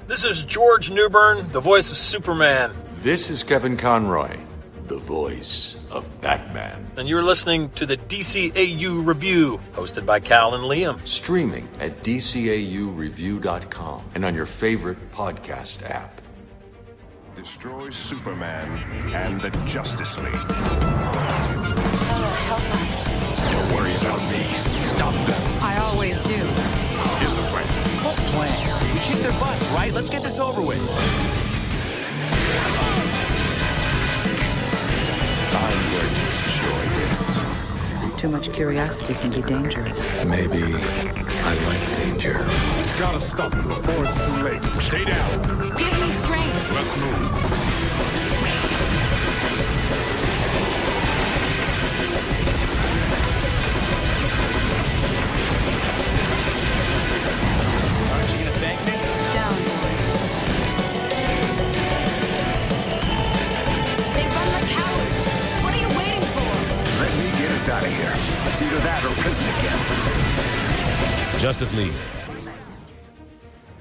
This is George Newbern, the voice of Superman. This is Kevin Conroy, the voice of Batman. And you're listening to the DCAU Review, hosted by Cal and Liam. Streaming at DCAUreview.com and on your favorite podcast app. Destroy Superman and the Justice League. Help us. Don't worry about me. Stop them. I always do. Here's the plan. What plan? We kick their butts, right? Let's get this over with. I'm going to destroy this. Too much curiosity can be dangerous. Maybe I like danger. Gotta stop it before it's too late. Stay down. Give me strength. Let's move. Aren't you gonna thank me? Down, boy. They run like cowards. What are you waiting for? Let me get us out of here. It's either that or prison again. Justice League.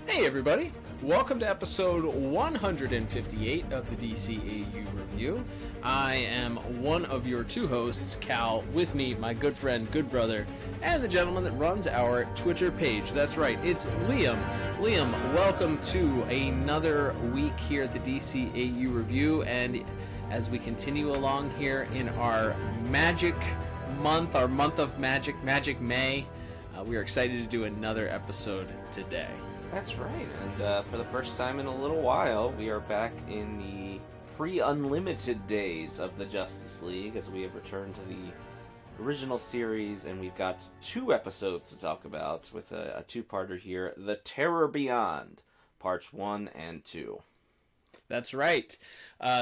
Hey everybody, welcome to episode 158 of the DCAU Review. I am one of your two hosts, Cal, with me, my good friend, good brother, and the gentleman that runs our Twitter page. That's right, it's Liam. Liam, welcome to another week here at the DCAU Review, and as we continue along here in our magic month, our month of magic, Magic May, we are excited to do another episode today. That's right, and for the first time in a little while, we are back in the pre-unlimited days of the Justice League as we have returned to the original series, and we've got two episodes to talk about with a two-parter here, The Terror Beyond, Parts 1 and 2. That's right.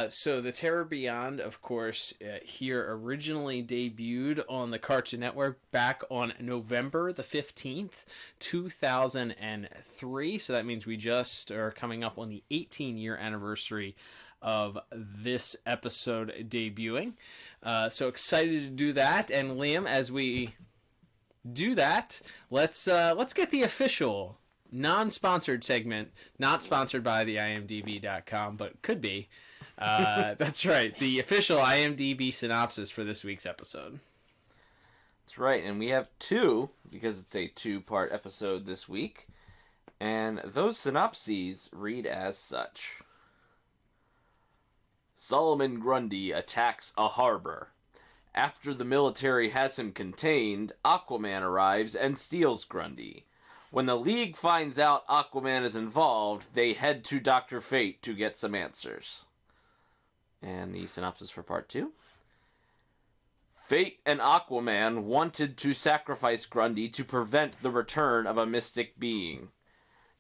So The Terror Beyond, of course, here originally debuted on the Cartoon Network back on November the 15th, 2003. So that means we just are coming up on the 18-year anniversary of this episode debuting. So excited to do that. And Liam, as we do that, let's get the official non-sponsored segment, not sponsored by the IMDb.com, but could be. That's right, the official IMDb synopsis for this week's episode. That's right, and we have two, because it's a two-part episode this week, and those synopses read as such. Solomon Grundy attacks a harbor. After the military has him contained, Aquaman arrives and steals Grundy. When the League finds out Aquaman is involved, they head to Dr. Fate to get some answers. And the synopsis for part 2. Fate and Aquaman wanted to sacrifice Grundy to prevent the return of a mystic being.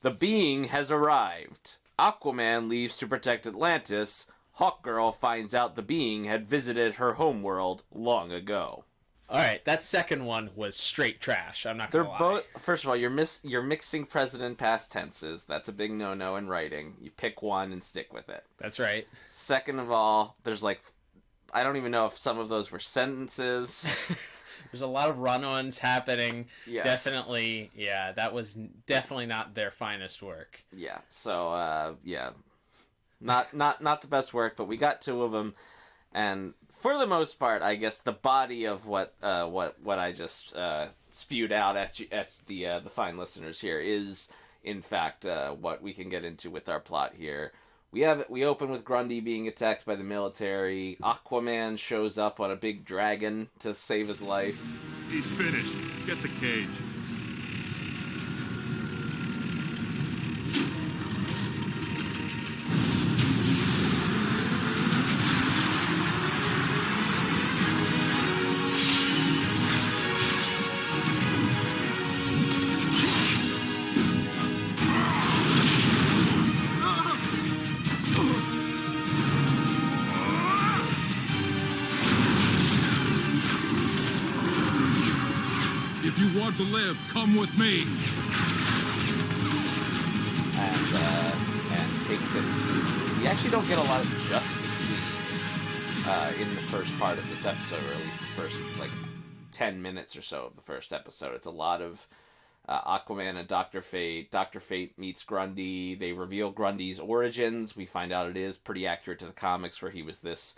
The being has arrived. Aquaman leaves to protect Atlantis. Hawkgirl finds out the being had visited her homeworld long ago. All right, that second one was straight trash. I'm not gonna lie. Both. First of all, you're mixing present and past tenses. That's a big no-no in writing. You pick one and stick with it. That's right. Second of all, there's I don't even know if some of those were sentences. There's a lot of run-ons happening. Yes. Definitely, yeah, that was definitely not their finest work. Yeah. So, yeah, not the best work, but we got two of them, and for the most part, I guess the body of what I just spewed out at the fine listeners here is, in fact, what we can get into with our plot here. We open with Grundy being attacked by the military. Aquaman shows up on a big dragon to save his life. He's finished. Get the cage. If you want to live, come with me. And takes him to... We actually don't get a lot of Justice League in the first part of this episode, or at least the first, 10 minutes or so of the first episode. It's a lot of Aquaman and Dr. Fate. Dr. Fate meets Grundy. They reveal Grundy's origins. We find out it is pretty accurate to the comics, where he was this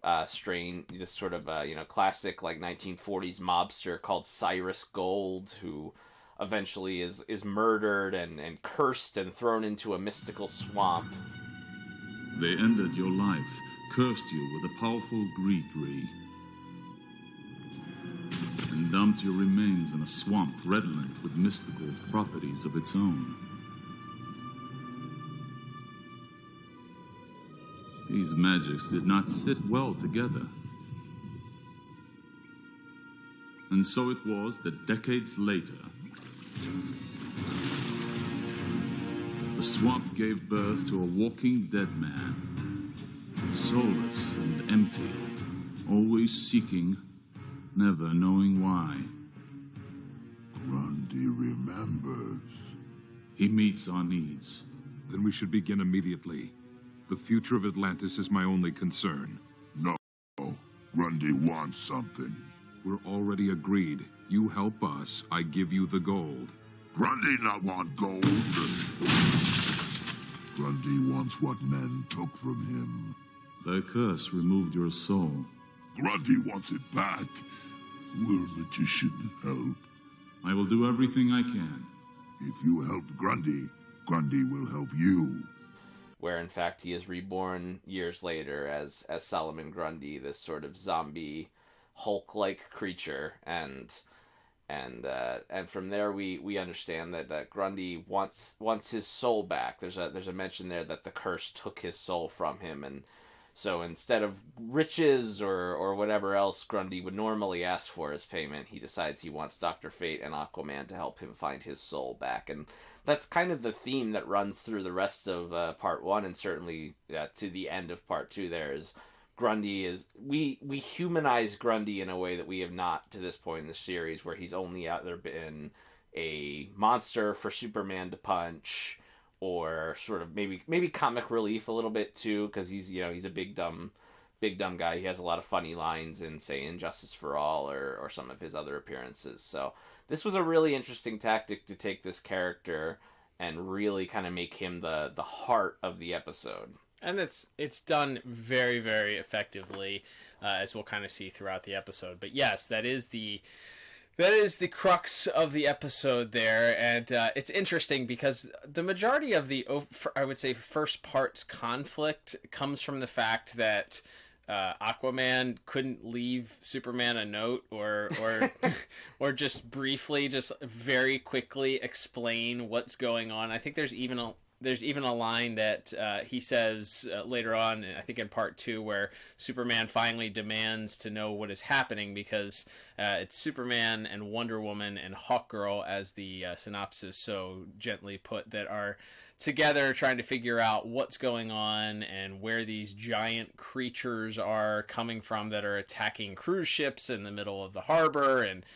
this sort of classic like 1940s mobster called Cyrus Gold, who eventually is murdered and cursed and thrown into a mystical swamp. They ended your life, cursed you with a powerful gree, and dumped your remains in a swamp redolent with mystical properties of its own. These magics did not sit well together. And so it was that decades later, the swamp gave birth to a walking dead man, soulless and empty, always seeking, never knowing why. Grundy remembers. He meets our needs. Then we should begin immediately. The future of Atlantis is my only concern. No, Grundy wants something. We're already agreed. You help us, I give you the gold. Grundy not want gold. Grundy wants what men took from him. Thy curse removed your soul. Grundy wants it back. Will magician help? I will do everything I can. If you help Grundy, Grundy will help you. Where in fact he is reborn years later as Solomon Grundy, this sort of zombie Hulk-like creature, and from there we understand that Grundy wants his soul back. There's a mention there that the curse took his soul from him, and so instead of riches or whatever else Grundy would normally ask for as payment, he decides he wants Dr. Fate and Aquaman to help him find his soul back. And that's kind of the theme that runs through the rest of part 1, and certainly to the end of part 2 there is Grundy is... We humanize Grundy in a way that we have not to this point in the series, where he's only out there been a monster for Superman to punch, or sort of maybe comic relief a little bit too, because he's a big dumb guy. He has a lot of funny lines in, say, Injustice for All or some of his other appearances. So this was a really interesting tactic to take this character and really kind of make him the heart of the episode. And it's done very, very effectively, as we'll kind of see throughout the episode. But yes, that is the crux of the episode there, and it's interesting because the majority of the, I would say, first part's conflict comes from the fact that Aquaman couldn't leave Superman a note or just briefly, just very quickly explain what's going on. I think there's even a line that he says later on, I think in part 2, where Superman finally demands to know what is happening, because it's Superman and Wonder Woman and Hawkgirl, as the synopsis so gently put, that are together trying to figure out what's going on and where these giant creatures are coming from that are attacking cruise ships in the middle of the harbor, and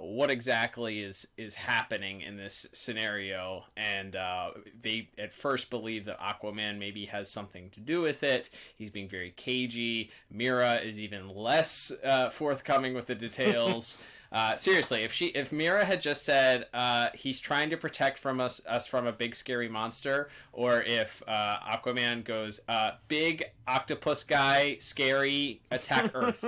what exactly is happening in this scenario. And they at first believe that Aquaman maybe has something to do with it. He's being very cagey. Mira is even less forthcoming with the details. Seriously, if Mira had just said he's trying to protect us from a big scary monster, or if Aquaman goes big octopus guy, scary, attack Earth,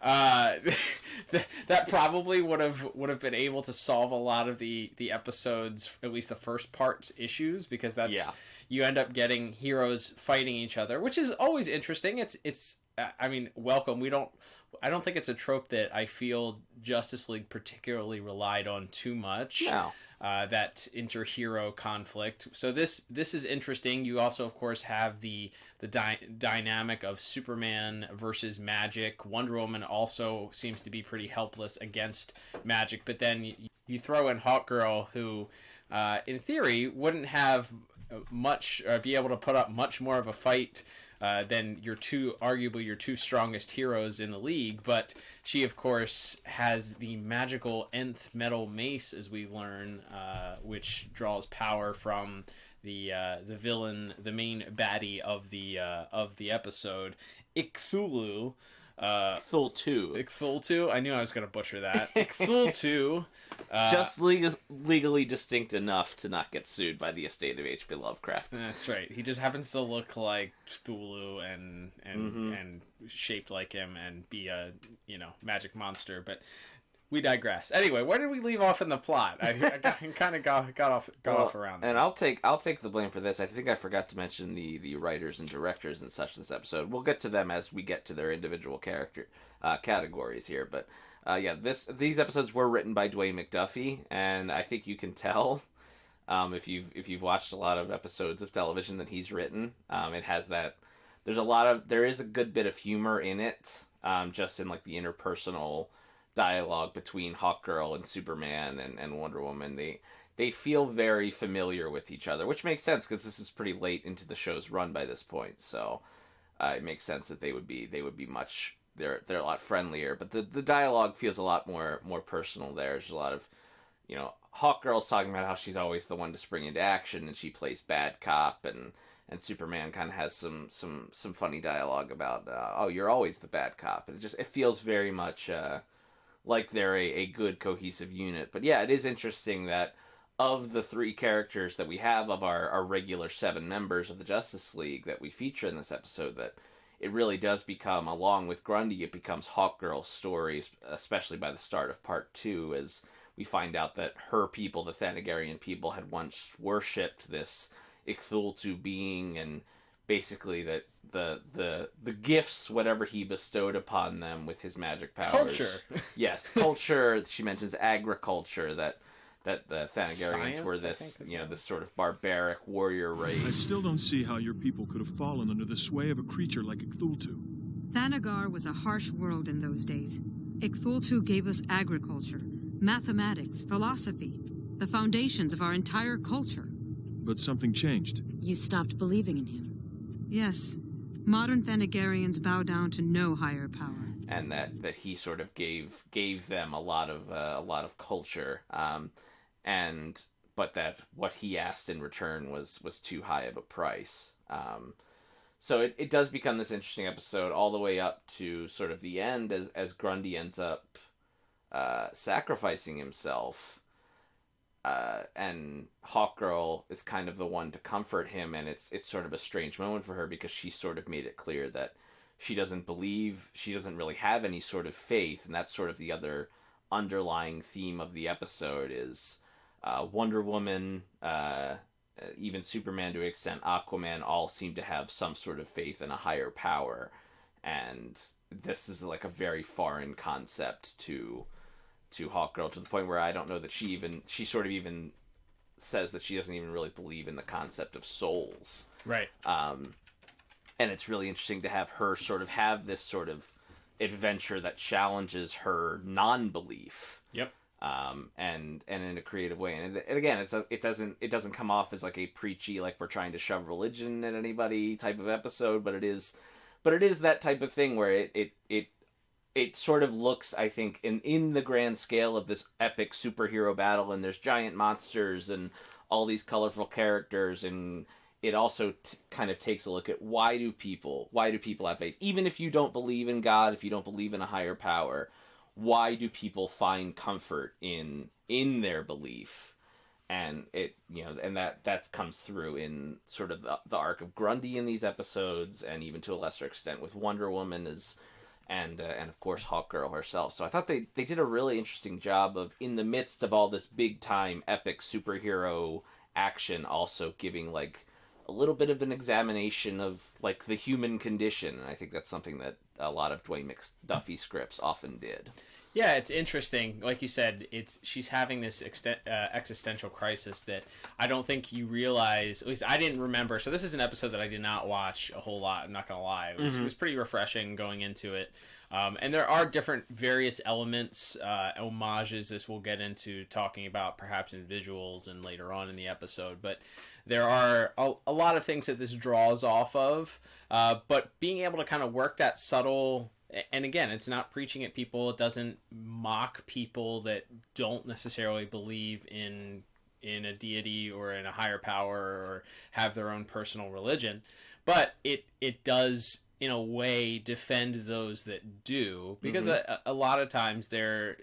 that probably would have been able to solve a lot of the episode's, at least the first part's issues, because that's you end up getting heroes fighting each other, which is always interesting. It's I mean, welcome. I don't think it's a trope that I feel Justice League particularly relied on too much. No. That inter-hero conflict. So this is interesting. You also, of course, have the dynamic of Superman versus magic. Wonder Woman also seems to be pretty helpless against magic. But then you throw in Hawkgirl, who, in theory, wouldn't have much, be able to put up much more of a fight than arguably your two strongest heroes in the league, but she, of course, has the magical nth metal mace, as we learn, which draws power from the villain, the main baddie of the episode, Icthulu. Cthulhu. Cthulhu. I knew I was going to butcher that. Cthulhu. Just legally distinct enough to not get sued by the estate of H.P. Lovecraft. That's right. He just happens to look like Cthulhu and shaped like him and be a magic monster. But we digress. Anyway, where did we leave off in the plot? I kind of got off around there. And I'll take the blame for this. I think I forgot to mention the writers and directors and such this episode. We'll get to them as we get to their individual character categories here. But these episodes were written by Dwayne McDuffie, and I think you can tell if you've watched a lot of episodes of television that he's written. It has that. There is a good bit of humor in it, just in like the interpersonal dialogue between Hawkgirl and Superman and Wonder Woman. They feel very familiar with each other, which makes sense because this is pretty late into the show's run by this point. So it makes sense that they would be much. They're a lot friendlier, but the dialogue feels a lot more personal. There's a lot of, Hawkgirl's talking about how she's always the one to spring into action, and she plays bad cop, and Superman kind of has some funny dialogue about you're always the bad cop, and it feels very much like they're a good cohesive unit. But yeah, it is interesting that of the 3 characters that we have of our regular 7 members of the Justice League that we feature in this episode, that it really does become, along with Grundy, it becomes Hawkgirl's story, especially by the start of part 2, as we find out that her people, the Thanagarian people, had once worshipped this Cthulhu being, and basically that the gifts, whatever he bestowed upon them with his magic powers. Culture. Yes, culture. She mentions agriculture, that the Thanagarians were this, this sort of barbaric warrior race. I still don't see how your people could have fallen under the sway of a creature like Cthulhu. Thanagar was a harsh world in those days. Cthulhu gave us agriculture, mathematics, philosophy, the foundations of our entire culture. But something changed. You stopped believing in him. Yes. Modern Thanagarians bow down to no higher power. And that he sort of gave them a lot of culture, but that what he asked in return was too high of a price. So it does become this interesting episode all the way up to sort of the end as Grundy ends up sacrificing himself. And Hawkgirl is kind of the one to comfort him, and it's sort of a strange moment for her because she sort of made it clear that she doesn't really have any sort of faith, and that's sort of the other underlying theme of the episode is Wonder Woman, even Superman to an extent, Aquaman, all seem to have some sort of faith in a higher power, and this is like a very foreign concept to Hawkgirl, to the point where I don't know that she sort of even says that she doesn't even really believe in the concept of souls. Right. And it's really interesting to have her sort of have this sort of adventure that challenges her non-belief. Yep. And in a creative way. And again, it doesn't come off as like a preachy, like we're trying to shove religion at anybody type of episode, but it is that type of thing where it sort of looks, I think, in the grand scale of this epic superhero battle, and there's giant monsters and all these colorful characters, and it also kind of takes a look at why do people have faith? Even if you don't believe in God, if you don't believe in a higher power, why do people find comfort in their belief? And that comes through in sort of the arc of Grundy in these episodes, and even to a lesser extent with Wonder Woman and of course Hawkgirl herself. So I thought they did a really interesting job of, in the midst of all this big time epic superhero action, also giving like a little bit of an examination of like the human condition. And I think that's something that a lot of Dwayne McDuffie scripts often did. Yeah, it's interesting. Like you said, she's having this existential crisis that I don't think you realize. At least I didn't remember. So this is an episode that I did not watch a whole lot. I'm not gonna lie. It was pretty refreshing going into it. And there are different various elements, homages, as we'll get into talking about perhaps in visuals and later on in the episode. But there are a lot of things that this draws off of. But being able to kind of work that subtle. And again, it's not preaching at people. It doesn't mock people that don't necessarily believe in a deity or in a higher power or have their own personal religion. But it does in a way defend those that do, because a lot of times they're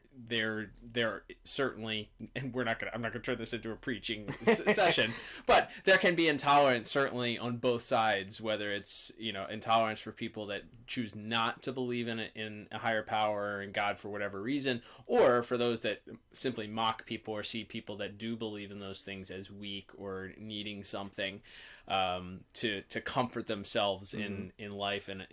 certainly, and I'm not gonna turn this into a preaching session, but there can be intolerance certainly on both sides, whether it's, you know, intolerance for people that choose not to believe in a higher power and God for whatever reason, or for those that simply mock people or see people that do believe in those things as weak or needing something to comfort themselves in life and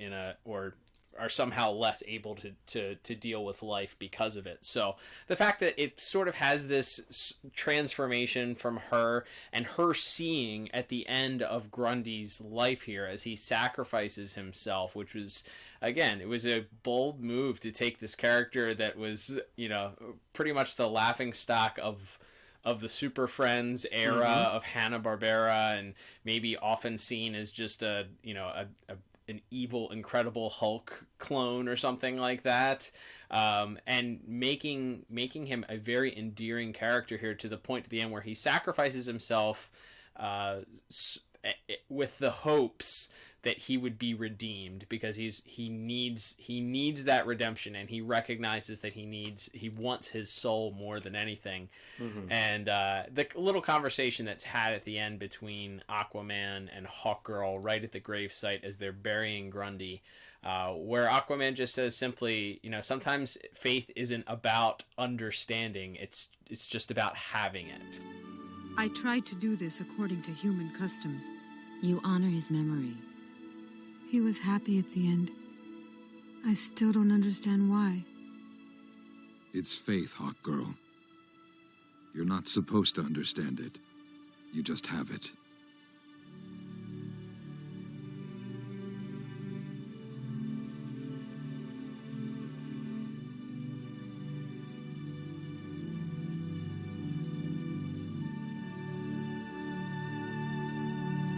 or are somehow less able to deal with life because of it. So the fact that it sort of has this transformation from her, and her seeing at the end of Grundy's life here as he sacrifices himself, which was, again, it was a bold move to take this character that was, you know, pretty much the laughingstock of the Super Friends era of Hanna-Barbera, and maybe often seen as just an evil Incredible Hulk clone or something like that, and making him a very endearing character here, to the point at the end where he sacrifices himself with the hopes that he would be redeemed, because he needs that redemption, and he recognizes that he wants his soul more than anything. And the little conversation that's had at the end between Aquaman and Hawkgirl right at the gravesite as they're burying Grundy, where Aquaman just says simply, you know, sometimes faith isn't about understanding, it's just about having it. I tried to do this according to human customs. You honor his memory. He was happy at the end. I still don't understand why. It's faith, Hawk Girl. You're not supposed to understand it. You just have it.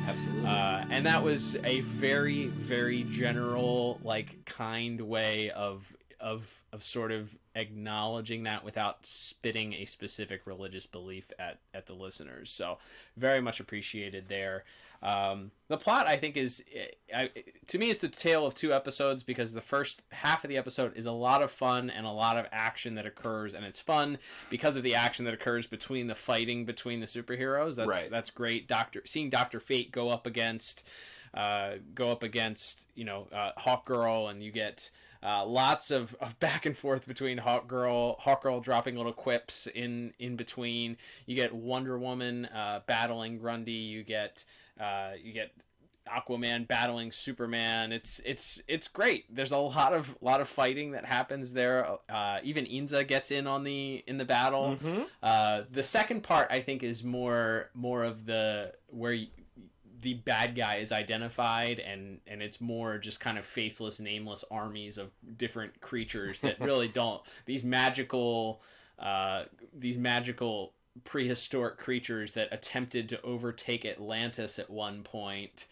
Absolutely. And that was a very, very general, like, kind way of sort of acknowledging that without spitting a specific religious belief at the listeners. So very much appreciated there. The plot, I think, is, to me, it's the tale of two episodes, because the first half of the episode is a lot of fun and a lot of action that occurs, and it's fun because of the action that occurs between the fighting between the superheroes. That's great. Seeing Dr. Fate go up against Hawkgirl, and you get lots of back and forth between Hawkgirl dropping little quips in between. You get Wonder Woman battling Grundy. You get Aquaman battling Superman. It's great. There's a lot of fighting that happens there. Even Inza gets in the battle. The second part, I think, is more of the where the bad guy is identified, and it's more just kind of faceless, nameless armies of different creatures that really don't, these magical prehistoric creatures that attempted to overtake Atlantis at one point,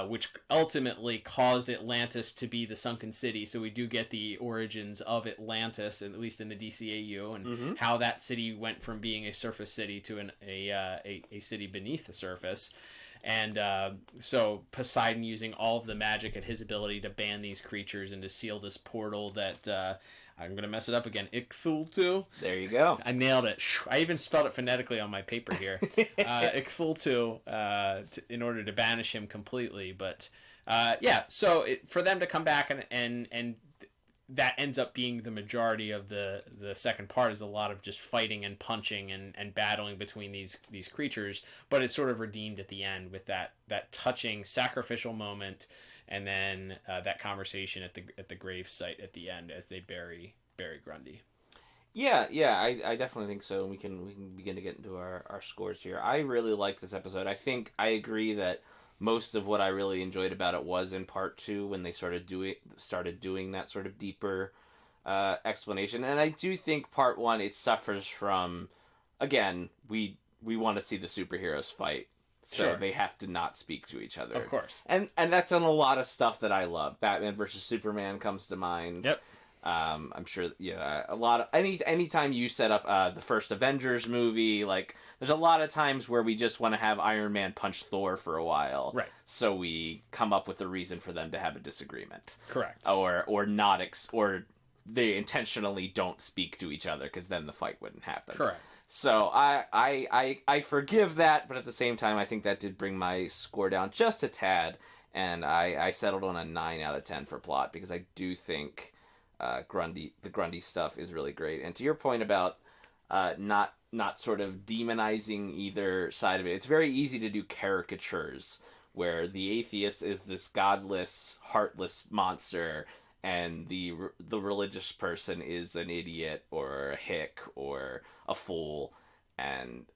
which ultimately caused Atlantis to be the sunken city. So we do get the origins of Atlantis, at least in the DCAU, and how that city went from being a surface city to a city beneath the surface. And so Poseidon, using all of the magic at his ability to ban these creatures and to seal this portal that, I'm going to mess it up again, Ixultu. There you go. I nailed it. I even spelled it phonetically on my paper here. Ixultu, in order to banish him completely. But so for them to come back and that ends up being the majority of the second part, is a lot of just fighting and punching and battling between these creatures, but it's sort of redeemed at the end with that touching sacrificial moment, and then that conversation at the grave site at the end as they bury Grundy. Yeah, I definitely think so. We can begin to get into our scores here. I really like this episode. I think I agree that most of what I really enjoyed about it was in part 2, when they started doing that sort of deeper explanation. And I do think part 1, it suffers from, again, we want to see the superheroes fight, so they have to not speak to each other. Of course. And that's on a lot of stuff that I love. Batman versus Superman comes to mind. Yep. I'm sure, a lot of anytime you set up the first Avengers movie, like there's a lot of times where we just want to have Iron Man punch Thor for a while, right? So we come up with a reason for them to have a disagreement, correct? Or not, or they intentionally don't speak to each other because then the fight wouldn't happen, correct? So I forgive that, but at the same time, I think that did bring my score down just a tad, and I settled on a 9 out of 10 for plot because I do think the Grundy stuff is really great. And to your point about not sort of demonizing either side of it, it's very easy to do caricatures where the atheist is this godless, heartless monster, and the religious person is an idiot or a hick or a fool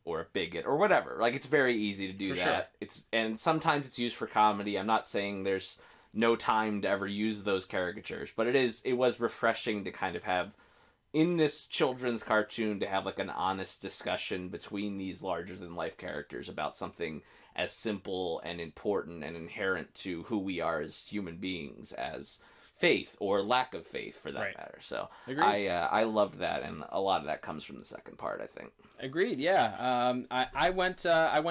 or a bigot or whatever. Like, it's very easy to do that. Sure. And sometimes it's used for comedy. I'm not saying there's no time to ever use those caricatures, but it was refreshing to kind of have in this children's cartoon to have like an honest discussion between these larger than life characters about something as simple and important and inherent to who we are as human beings as faith or lack of faith for that matter. So I loved that, and a lot of that comes from the second part, I think. Agreed. Yeah. I went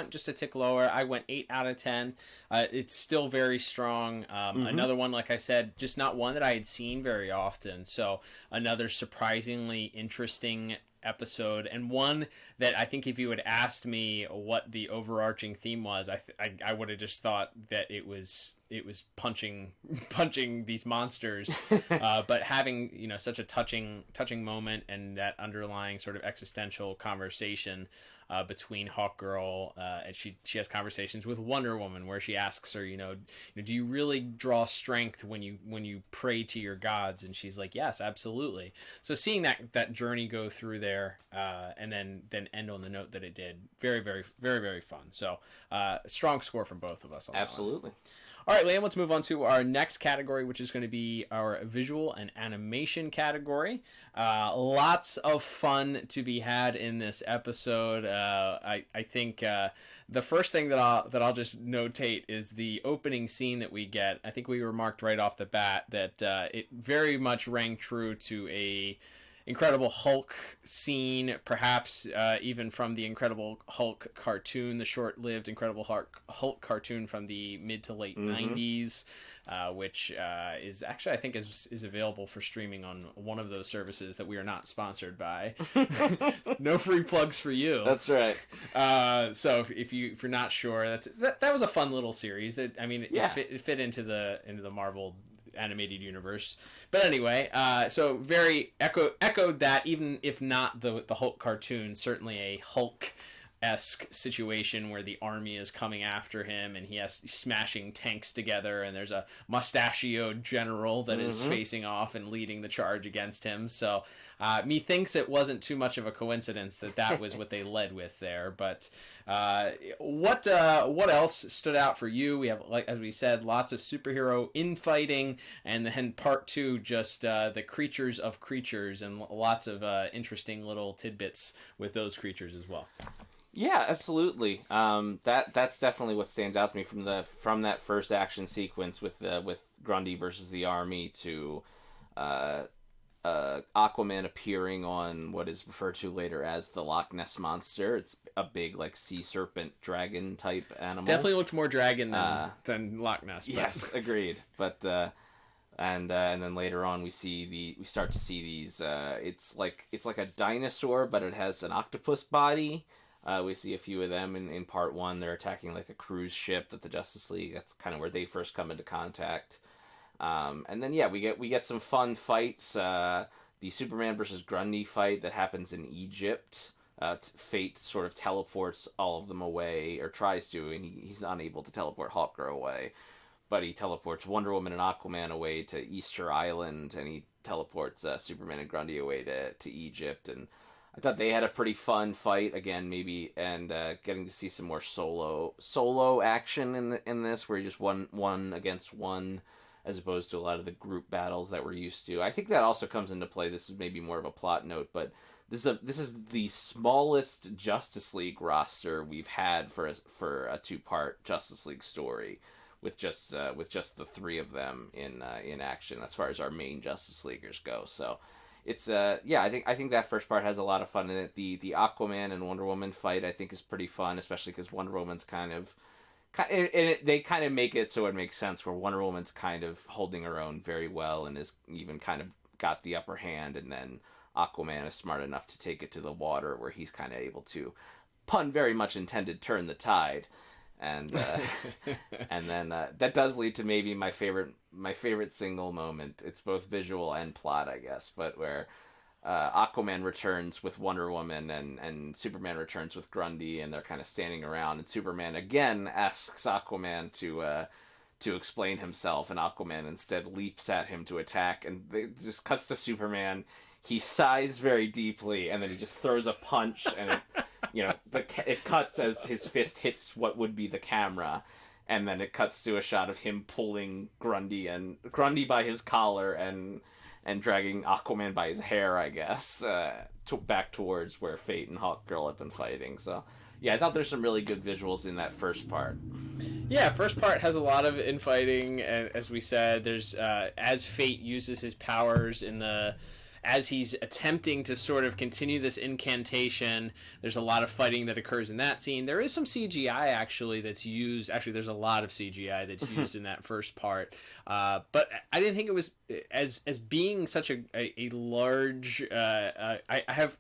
just a tick lower. I went 8 out of 10. It's still very strong. Another one, like I said, just not one that I had seen very often. So another surprisingly interesting episode, and one that I think if you had asked me what the overarching theme was, I would have just thought that it was punching these monsters, but having such a touching moment and that underlying sort of existential conversation between Hawkgirl, and she has conversations with Wonder Woman where she asks her, do you really draw strength when you pray to your gods? And she's like, yes, absolutely. So seeing that journey go through there, and then end on the note that it did, very, very, very, very fun. So strong score from both of us on absolutely. That one. All right, Liam, let's move on to our next category, which is going to be our visual and animation category. Lots of fun to be had in this episode. I think the first thing that I'll just notate is the opening scene that we get. I think we remarked right off the bat that it very much rang true to a Incredible Hulk scene, perhaps even from the Incredible Hulk cartoon, the short-lived Incredible Hulk cartoon from the mid to late 90s, which is actually, I think, is available for streaming on one of those services that we are not sponsored by. No free plugs for you. That's right. So if you're not sure, that was a fun little series. It fit into the Marvel animated universe. But anyway, so very echoed that, even if not the Hulk cartoon, certainly a Hulk-esque situation where the army is coming after him and he's smashing tanks together, and there's a mustachioed general that is facing off and leading the charge against him. So methinks it wasn't too much of a coincidence that was what they led with there. But what else stood out for you? We have, like as we said, lots of superhero infighting, and then part 2, just the creatures of creatures, and lots of interesting little tidbits with those creatures as well. Yeah, absolutely. That's definitely what stands out to me from that first action sequence with Grundy versus the army to Aquaman appeering on what is referred to later as the Loch Ness Monster. It's a big, like, sea serpent dragon type animal. Definitely looked more dragon than Loch Ness. But. Yes, agreed. But and then later on we start to see these. It's like a dinosaur, but it has an octopus body. We see a few of them in part 1. They're attacking like a cruise ship that the Justice League. That's kind of where they first come into contact. And then we get some fun fights. The Superman versus Grundy fight that happens in Egypt. Fate sort of teleports all of them away, or tries to, and he's unable to teleport Hawkgirl away. But he teleports Wonder Woman and Aquaman away to Easter Island, and he teleports Superman and Grundy away to Egypt. And I thought they had a pretty fun fight again, maybe, and getting to see some more solo action in this, where you just one against one, as opposed to a lot of the group battles that we're used to. I think that also comes into play. This is maybe more of a plot note, but this is the smallest Justice League roster we've had for a 2-part Justice League story, with just the three of them in action as far as our main Justice Leaguers go. So it's I think that first part has a lot of fun in it. The Aquaman and Wonder Woman fight I think is pretty fun, especially because Wonder Woman's they kind of make it so it makes sense where Wonder Woman's kind of holding her own very well and is even kind of got the upper hand, and then Aquaman is smart enough to take it to the water where he's kind of able to, pun very much intended, turn the tide. And and then that does lead to maybe my favorite single moment. It's both visual and plot, I guess, but where Aquaman returns with Wonder Woman and Superman returns with Grundy, and they're kind of standing around, and Superman again asks Aquaman to explain himself, and Aquaman instead leaps at him to attack, and it just cuts to Superman. He sighs very deeply, and then he just throws a punch, and it cuts as his fist hits what would be the camera, and then it cuts to a shot of him pulling Grundy by his collar and dragging Aquaman by his hair, I guess, back towards where Fate and Hawkgirl have been fighting. So, yeah, I thought there's some really good visuals in that first part. Yeah, first part has a lot of infighting, and as we said, there's as Fate uses his powers as he's attempting to sort of continue this incantation, there's a lot of fighting that occurs in that scene. There is some CGI actually that's used. Actually, there's a lot of CGI that's used in that first part. But I didn't think it was as being such a large.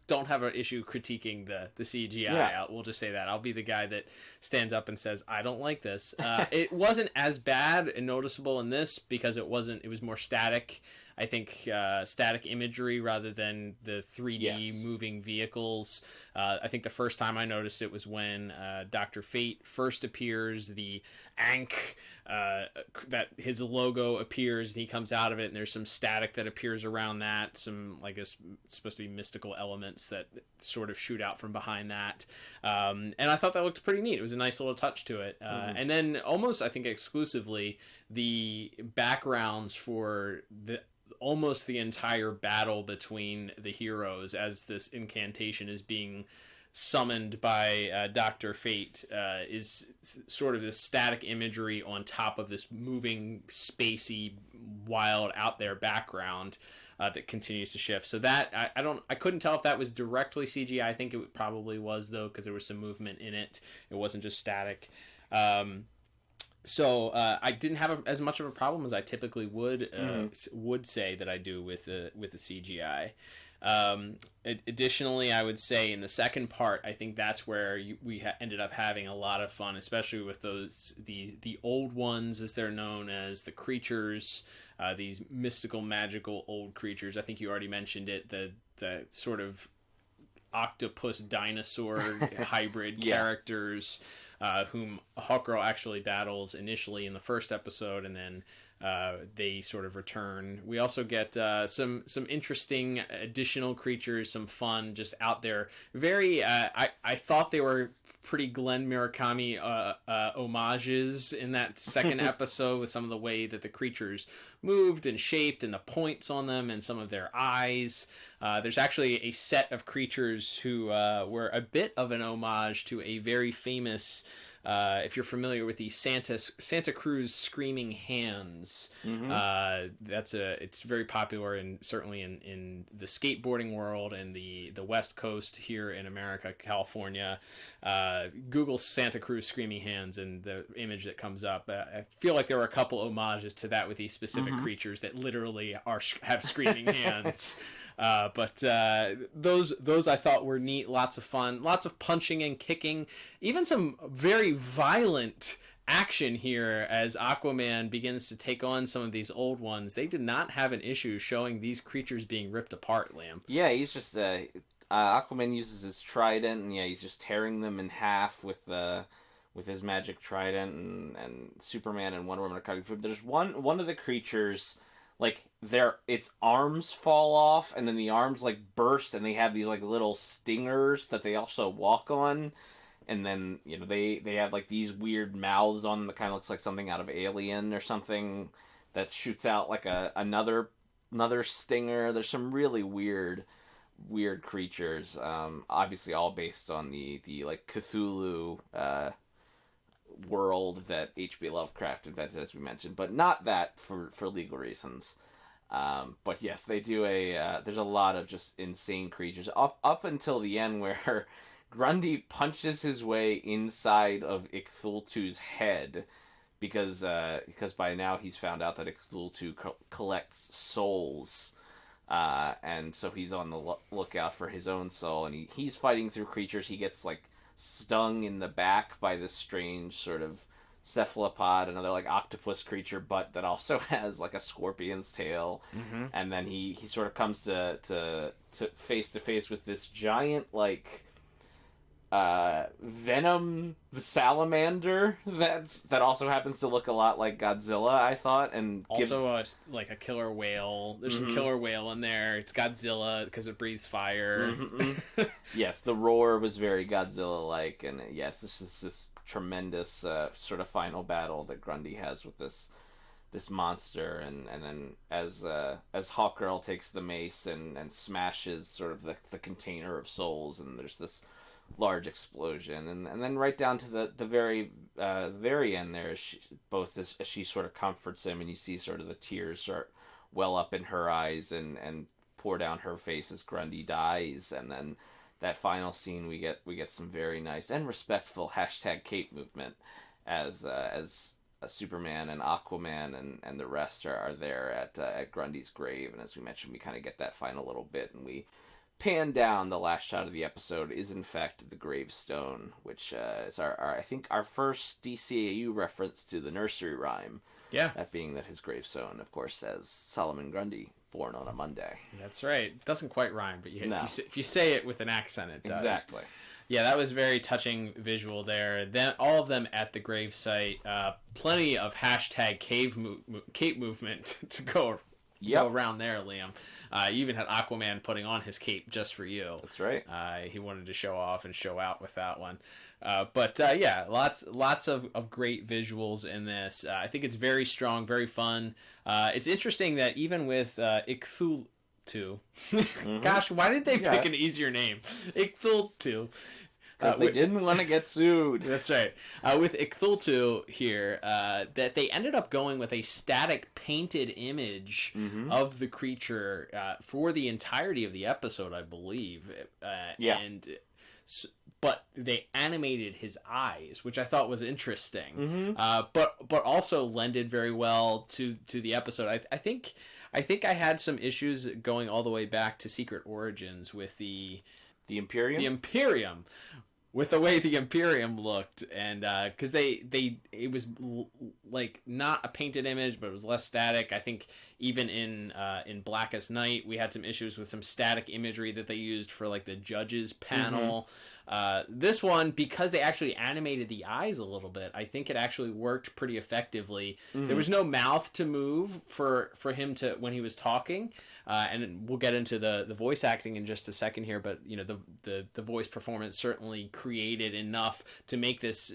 Don't have an issue critiquing the CGI. Yeah. We'll just say that I'll be the guy that stands up and says I don't like this. It wasn't as bad and noticeable in this because it was more static. I think static imagery rather than the 3D moving vehicles. I think the first time I noticed it was when Dr. Fate first appears, the Ankh, that his logo appears and he comes out of it, and there's some static that appears around that, some, I guess, supposed to be mystical elements that sort of shoot out from behind that. And I thought that looked pretty neat. It was a nice little touch to it. And then almost, I think exclusively, the backgrounds for almost the entire battle between the heroes as this incantation is being summoned by Dr. Fate is sort of this static imagery on top of this moving, spacey, wild, out there background that continues to shift. So that I couldn't tell if that was directly CGI. I think it probably was though, because there was some movement in it. It wasn't just static. So I didn't have as much of a problem as I typically would say that I do with the CGI. Additionally, I would say in the second part, I think that's where we ended up having a lot of fun, especially with the old ones, as they're known as, the creatures, these mystical, magical old creatures. I think you already mentioned it, the sort of octopus dinosaur hybrid characters, whom Hawkgirl actually battles initially in the first episode, and then they sort of return. We also get some interesting additional creatures, some fun just out there. Very, I thought they were pretty Glenn Murakami homages in that second episode, with some of the way that the creatures moved and shaped and the points on them and some of their eyes. There's actually a set of creatures who were a bit of an homage to a very famous, if you're familiar with the Santa Cruz Screaming Hands, it's very popular, and certainly in the skateboarding world and the West Coast here in America, California. Google Santa Cruz Screaming Hands and the image that comes up. I feel like there were a couple homages to that with these specific creatures that literally have screaming hands. But those I thought were neat. Lots of fun, lots of punching and kicking, even some very violent action here as Aquaman begins to take on some of these old ones. They did not have an issue showing these creatures being ripped apart, Liam. Yeah, he's just Aquaman uses his trident, and he's just tearing them in half with his magic trident, and Superman and Wonder Woman are cutting through. There's one of the creatures, like, its arms fall off, and then the arms like burst, and they have these like little stingers that they also walk on, and then they have like these weird mouths on them that kind of looks like something out of Alien or something, that shoots out like another stinger. There's some really weird creatures, obviously all based on the like Cthulhu world that H.P. Lovecraft invented, as we mentioned, but not that for legal reasons. But yes, they do there's a lot of just insane creatures up until the end where Grundy punches his way inside of Icthultu's head because by now he's found out that Icthultu collects souls. And so he's on the lookout for his own soul, and he's fighting through creatures. He gets like stung in the back by this strange sort of cephalopod, another like octopus creature, but that also has like a scorpion's tail. And then he sort of comes to face to face with this giant like venom salamander that also happens to look a lot like Godzilla, I thought, and also like a killer whale. There's some killer whale in there. It's Godzilla because it breathes fire. Yes, the roar was very Godzilla-like, and yes, this is this tremendous sort of final battle that Grundy has with this monster, and then as Hawkgirl takes the mace and smashes sort of the container of souls, and there's this large explosion, and then right down to the very end there, she sort of comforts him, and you see sort of the tears start well up in her eyes and pour down her face as Grundy dies, and then that final scene we get some very nice and respectful #Cape movement as Superman and Aquaman and the rest are there at Grundy's grave, and as we mentioned, we kind of get that final little bit, and we pan down. The last shot of the episode is in fact the gravestone, which is I think our first DCAU reference to the nursery rhyme. Yeah, that being that his gravestone, of course, says Solomon Grundy, born on a Monday. That's right. It doesn't quite rhyme, but if you say it with an accent, it does. Exactly. Yeah, that was very touching visual there. Then all of them at the gravesite. Plenty of #Cape movement to go around there, Liam. You even had Aquaman putting on his cape just for you. That's right. He wanted to show off and show out with that one. But yeah, lots of great visuals in this. I think it's very strong, very fun. It's interesting that even with Icthultu, gosh, why did they pick an easier name? Icthultu. Because they didn't want to get sued. That's right. With Icthultu here, that they ended up going with a static painted image of the creature for the entirety of the episode, I believe. But they animated his eyes, which I thought was interesting. But also lended very well to the episode. I think I had some issues going all the way back to Secret Origins with the Imperium. The Imperium. With the way the Imperium looked, and because it was like not a painted image, but it was less static. I think even in Blackest Night, we had some issues with some static imagery that they used for like the judges panel. This one, because they actually animated the eyes a little bit, I think it actually worked pretty effectively. There was no mouth to move for him to when he was talking, and we'll get into the voice acting in just a second here. But you know, the voice performance certainly created enough to make this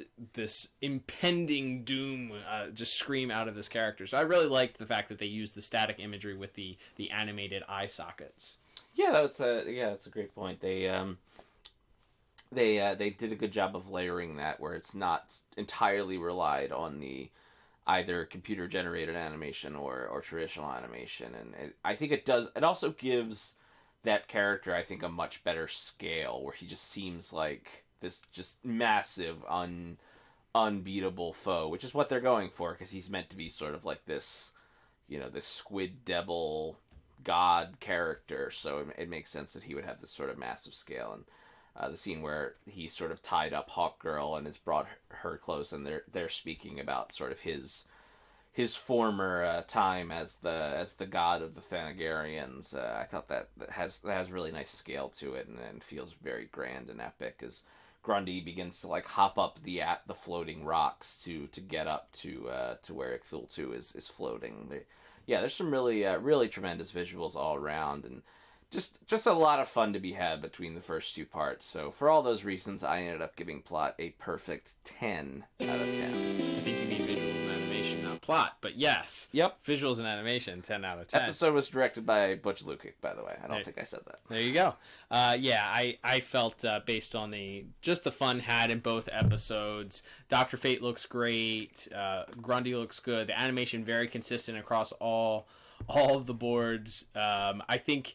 impending doom just scream out of this character. So I really liked the fact that they used the static imagery with the animated eye sockets. Yeah, that's a great point. They did a good job of layering that, where it's not entirely relied on the either computer generated animation or traditional animation, and I think it does. It also gives that character, I think, a much better scale, where he just seems like this just massive, unbeatable foe, which is what they're going for, because he's meant to be sort of like this, this squid devil god character. So it makes sense that he would have this sort of massive scale. And the scene where he sort of tied up Hawkgirl and has brought her close, and they're speaking about sort of his former time as the god of the Thanagarians. I thought that has really nice scale to it, and feels very grand and epic as Grundy begins to like hop up the floating rocks to get up to where Icthultu is floating. There's some really tremendous visuals all around, and just a lot of fun to be had between the first two parts. So for all those reasons, I ended up giving plot a perfect 10 out of 10. I think you mean visuals and animation, not plot, but yes. Yep. Visuals and animation, 10 out of 10. Episode was directed by Butch Lukic, by the way. I don't think I said that. There you go. I felt based on the fun had in both episodes. Dr. Fate looks great. Grundy looks good. The animation very consistent across all of the boards. I think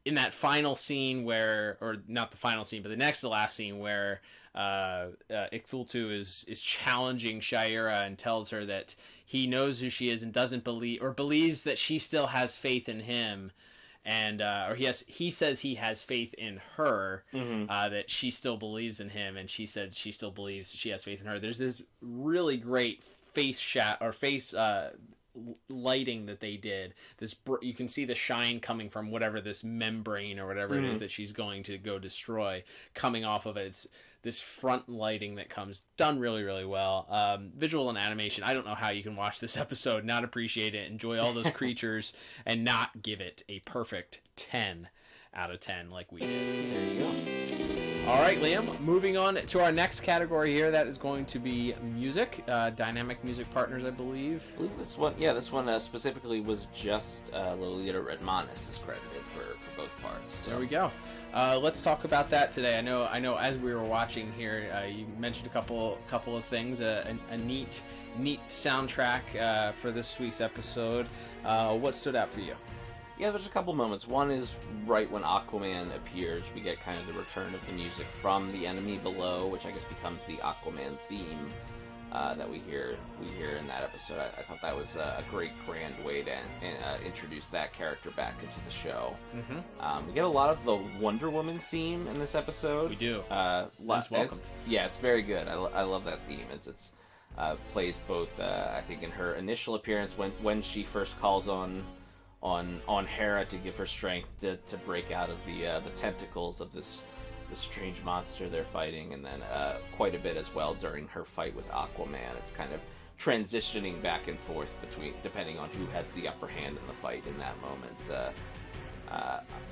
in that final scene or not the final scene, but the next to last scene where Icthultu is challenging Shira and tells her that he knows who she is and doesn't believe, or believes that she still has faith in him, and he says he has faith in her, that she still believes in him, and she said she still believes she has faith in her. There's this really great face lighting that they did. You can see the shine coming from whatever this membrane or whatever it is that she's going to go destroy coming off of it. It's this front lighting that comes done really, really well. Visual and animation, I don't know how you can watch this episode, not appreciate it, enjoy all those creatures, and not give it a perfect 10 out of 10 like we did. There you go. All right, Liam, moving on to our next category here. That is going to be music, dynamic music partners, I believe. I believe this one, specifically was just Lolita Redmanis is credited for both parts. So. There we go. Let's talk about that today. I know. As we were watching here, you mentioned a couple of things. A neat soundtrack for this week's episode. What stood out for you? Yeah, there's a couple moments. One is right when Aquaman appears, we get kind of the return of the music from the enemy below, which I guess becomes the Aquaman theme that we hear in that episode. I thought that was a great, grand way to introduce that character back into the show. We get a lot of the Wonder Woman theme in this episode. We do. Welcomed. It's very good. I love that theme. It's plays both. I think in her initial appearance when she first calls on Hera to give her strength to break out of the tentacles of this strange monster they're fighting, and then quite a bit as well during her fight with Aquaman. It's kind of transitioning back and forth depending on who has the upper hand in the fight in that moment.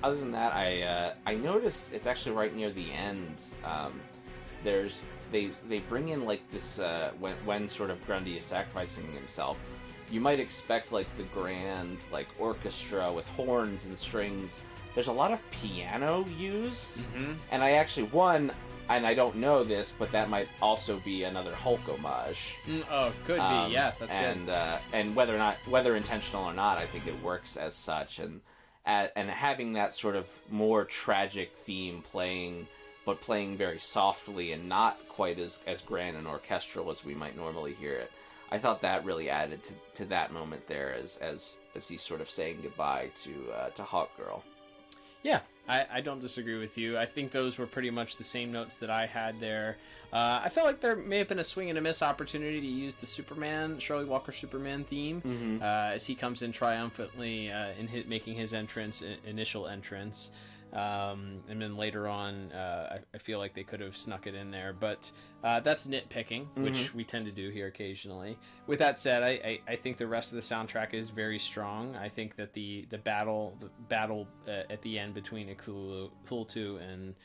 Other than that, I noticed it's actually right near the end. They bring in like this when sort of Grundy is sacrificing himself. You might expect like the grand like orchestra with horns and strings. There's a lot of piano used, and I actually and I don't know this, but that might also be another Hulk homage. Could be. Yes, that's good. And whether intentional or not, I think it works as such. And having that sort of more tragic theme playing very softly and not quite as grand and orchestral as we might normally hear it. I thought that really added to that moment there as he's sort of saying goodbye to Hawkgirl. Yeah, I don't disagree with you. I think those were pretty much the same notes that I had there. I felt like there may have been a swing and a miss opportunity to use the Shirley Walker Superman theme as he comes in triumphantly making his initial entrance. And then later on, I feel like they could have snuck it in there, but that's nitpicking, which we tend to do here occasionally. With that said, I think the rest of the soundtrack is very strong. I think that the battle at the end between Icthultu and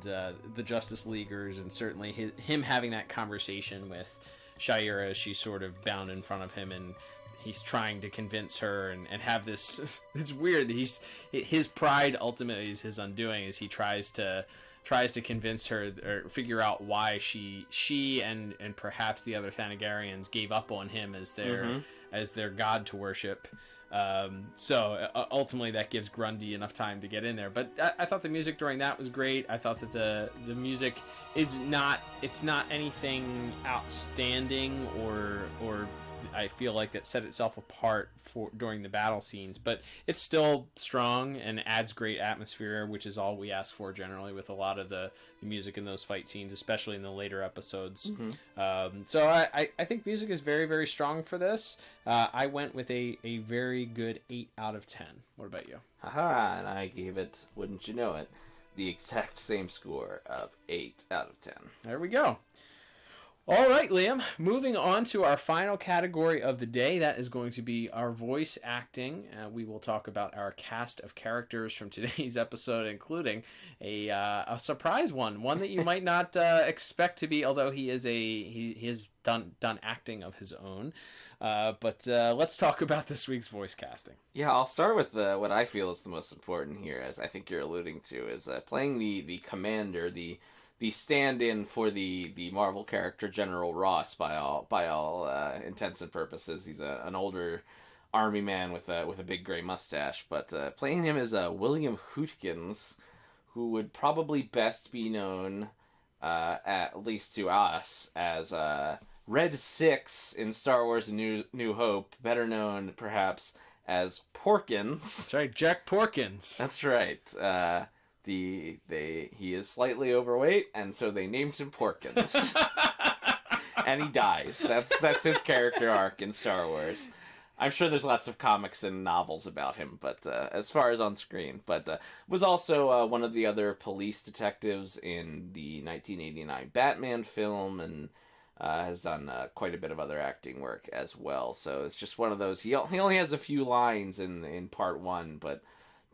the Justice Leaguers, and certainly him having that conversation with Shira as she's sort of bound in front of him, and he's trying to convince her and have this. It's weird. His pride ultimately is his undoing, as he tries to convince her or figure out why she and perhaps the other Thanagarians gave up on him as their god to worship. So ultimately that gives Grundy enough time to get in there. But I thought the music during that was great. I thought that the music is not anything outstanding or I feel like that set itself apart during the battle scenes, but it's still strong and adds great atmosphere, which is all we ask for generally with a lot of the music in those fight scenes, especially in the later episodes. So I think music is very, very strong for this. I went with a very good 8 out of 10. What about you? Haha, and I gave it, wouldn't you know it, the exact same score of 8 out of 10. There we go. All right, Liam, moving on to our final category of the day. That is going to be our voice acting. We will talk about our cast of characters from today's episode, including a surprise one that you might not expect to be, although he has done acting of his own. But let's talk about this week's voice casting. Yeah, I'll start with what I feel is the most important here, as I think you're alluding to, is playing the commander, the stand-in for the Marvel character General Ross by all intents and purposes. He's an older army man with a big gray mustache, but playing him as William Hootkins, who would probably best be known, at least to us, as Red Six in Star Wars New Hope, better known perhaps as Porkins. That's right, Jack Porkins. That's right. He is slightly overweight, and so they named him Porkins. And he dies. That's his character arc in Star Wars. I'm sure there's lots of comics and novels about him, but as far as on screen. But was also one of the other police detectives in the 1989 Batman film, and has done quite a bit of other acting work as well. So it's just one of those. He only has a few lines in part one, but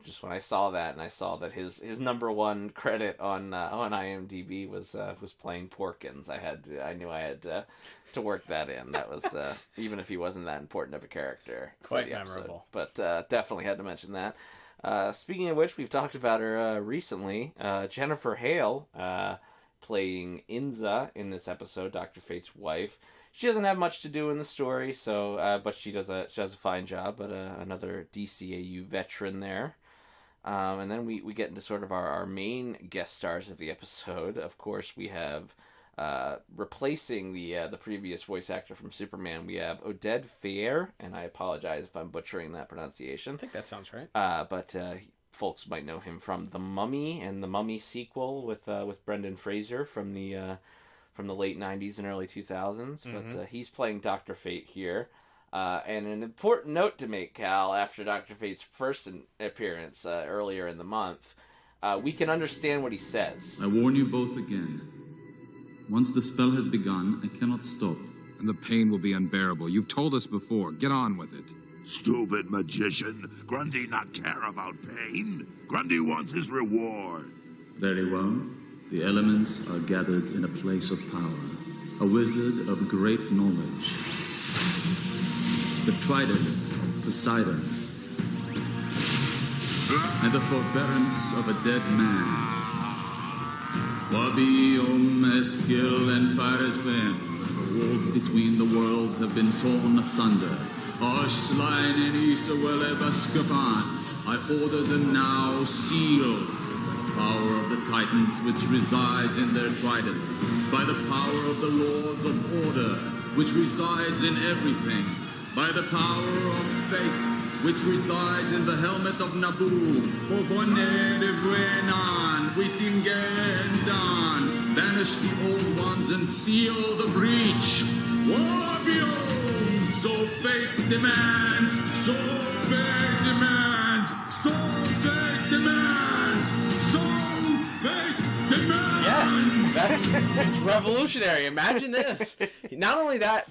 just when I saw that, and I saw that his number one credit on IMDb was playing Porkins, I knew I had to work that in. That was even if he wasn't that important of a character. Quite memorable. But definitely had to mention that. Speaking of which, we've talked about her recently. Jennifer Hale playing Inza in this episode, Dr. Fate's wife. She doesn't have much to do in the story, so but she does a fine job. But another DCAU veteran there. And then we get into sort of our main guest stars of the episode. Of course, we have replacing the previous voice actor from Superman. We have Oded Fehr, and I apologize if I'm butchering that pronunciation. I think that sounds right. But folks might know him from The Mummy and the Mummy sequel with Brendan Fraser from the late 90s and early 2000s. But he's playing Dr. Fate here. And an important note to make, Cal, after Dr. Fate's first appearance earlier in the month, we can understand what he says. I warn you both again. Once the spell has begun, I cannot stop. And the pain will be unbearable. You've told us before. Get on with it. Stupid magician. Grundy not care about pain. Grundy wants his reward. Very well. The elements are gathered in a place of power. A wizard of great knowledge. The trident, Poseidon, and the forbearance of a dead man. Wabi, Eskil, and Faresven. The walls between the worlds have been torn asunder. Ashline and Isawele Baskapan. I order them now sealed. Power of the Titans which resides in their trident. By the power of the Lords of Order which resides in everything. By the power of fate, which resides in the helmet of Naboo, Obone de Buenan, Witingendan, banish the old ones and seal the breach. Warbion, so fate demands, so fate demands, so fate demands, so fate demands. Yes, it's revolutionary. Imagine this. Not only that,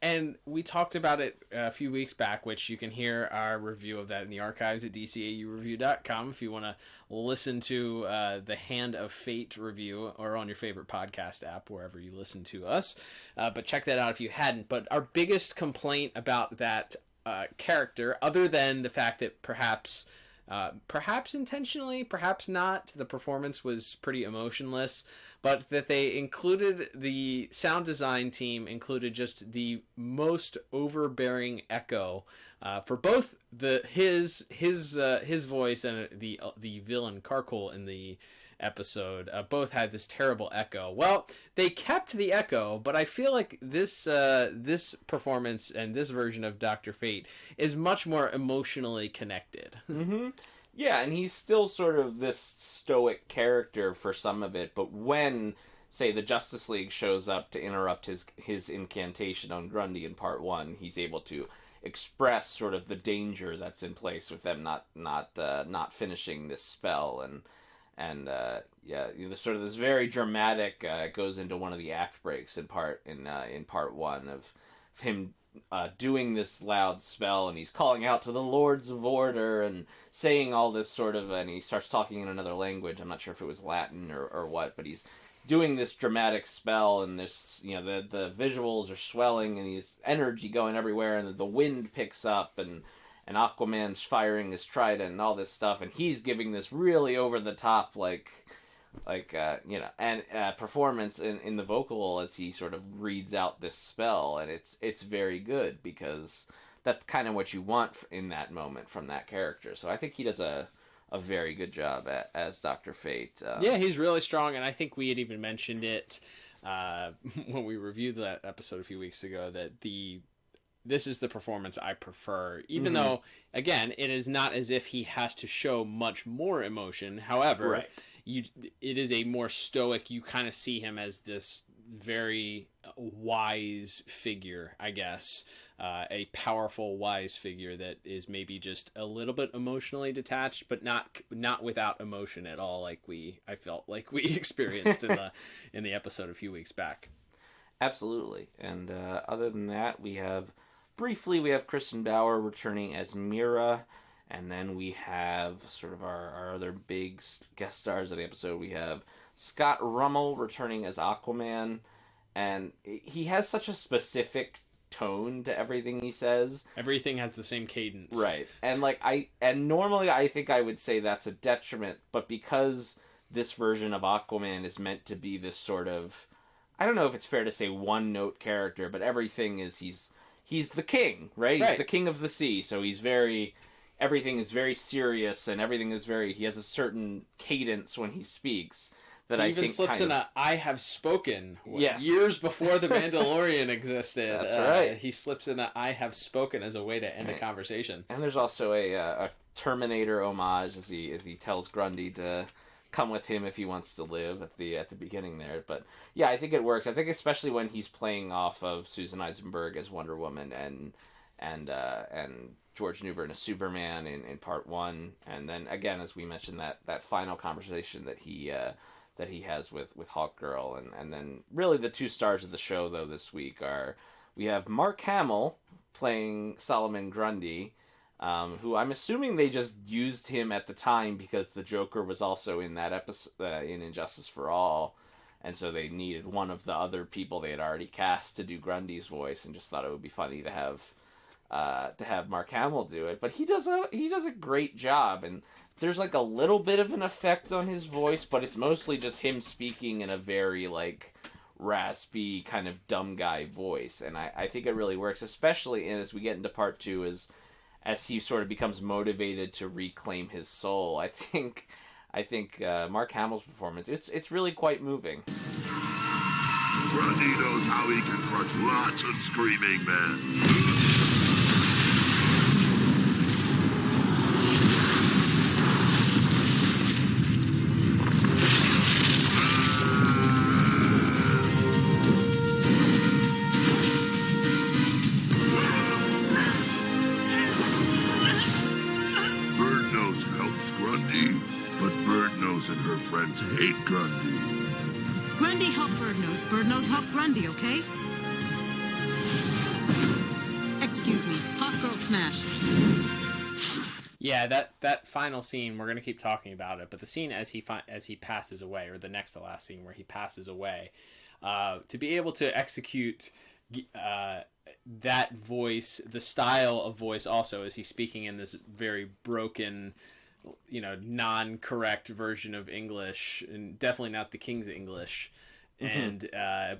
and we talked about it a few weeks back, which you can hear our review of that in the archives at DCAUreview.com if you want to listen to the Hand of Fate review, or on your favorite podcast app, wherever you listen to us. But check that out if you hadn't. But our biggest complaint about that character, other than the fact that perhaps intentionally, perhaps not, the performance was pretty emotionless, but that the sound design team included just the most overbearing echo for both his voice and the villain Karkul in the episode. Both had this terrible echo. Well, they kept the echo, but I feel like this performance and this version of Dr. Fate is much more emotionally connected. Mm-hmm. Yeah, and he's still sort of this stoic character for some of it, but when, say, the Justice League shows up to interrupt his incantation on Grundy in part one, he's able to express sort of the danger that's in place with them not finishing this spell, And sort of this very dramatic goes into one of the act breaks in part one of him doing this loud spell, and he's calling out to the Lords of Order and saying all this sort of, and he starts talking in another language. I'm not sure if it was Latin or what, but he's doing this dramatic spell, and this, the visuals are swelling, and he's energy going everywhere, and the wind picks up, and Aquaman's firing his trident and all this stuff, and he's giving this really over the top performance in the vocal as he sort of reads out this spell, and it's very good because that's kind of what you want in that moment from that character. So I think he does a very good job as Dr. Fate. Yeah, he's really strong, and I think we had even mentioned it when we reviewed that episode a few weeks ago, that this is the performance I prefer, even though, again, it is not as if he has to show much more emotion. However, right. It is a more stoic, you kind of see him as this very wise figure, I guess, a powerful, wise figure that is maybe just a little bit emotionally detached, but not without emotion at all, I felt like we experienced in the episode a few weeks back. Absolutely. And other than that, we have Kristen Bauer returning as Mira, and then we have sort of our other big guest stars of the episode. We have Scott Rummel returning as Aquaman, and he has such a specific tone to everything he says. Everything has the same cadence. Right. And normally I think I would say that's a detriment, but because this version of Aquaman is meant to be this sort of, I don't know if it's fair to say one-note character, but everything is he's the king, right? He's the king of the sea, so everything is very serious, and he has a certain cadence when he speaks that I think even slips in a "I have spoken." Yes. Years before the Mandalorian existed. That's right. He slips in a "I have spoken" as a way to end a conversation. And there's also a Terminator homage as he tells Grundy to come with him if he wants to live at the beginning there. But yeah, I think it works. I think especially when he's playing off of Susan Eisenberg as Wonder Woman and George Newbern as Superman in part one, and then again, as we mentioned, that final conversation that he has with Hawkgirl, and then really the two stars of the show though this week we have Mark Hamill playing Solomon Grundy, who I'm assuming they just used him at the time because the Joker was also in that episode in Injustice for All, and so they needed one of the other people they had already cast to do Grundy's voice, and just thought it would be funny to have Mark Hamill do it. But he does a great job, and there's a little bit of an effect on his voice, but it's mostly just him speaking in a very raspy kind of dumb guy voice, and I think it really works, especially as we get into part two as he sort of becomes motivated to reclaim his soul. I think Mark Hamill's performance, it's really quite moving. Grundy knows how he can crush lots of screaming men. And her friends hate Grundy. Grundy help Birdnose. Birdnose help Grundy, okay? Excuse me. Hawkgirl smash. Yeah, that final scene, we're going to keep talking about it, but the scene as he passes away, or the next to last scene where he passes away, to be able to execute that voice, the style of voice also, as he's speaking in this very broken, non-correct version of English, and definitely not the King's English, and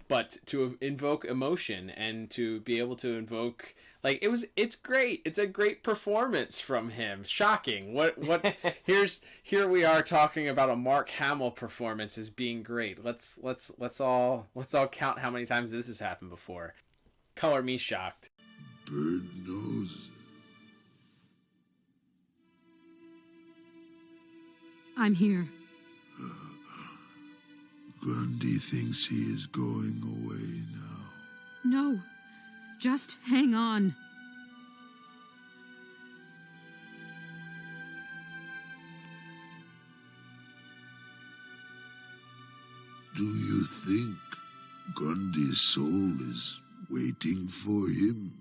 but to invoke emotion and to be able to invoke, it's great. It's a great performance from him. Shocking. What here we are talking about a Mark Hamill performance as being great. Let's all count how many times this has happened before. Color me shocked. Birdnose. I'm here. Grundy thinks he is going away now. No. Just hang on. Do you think Grundy's soul is waiting for him?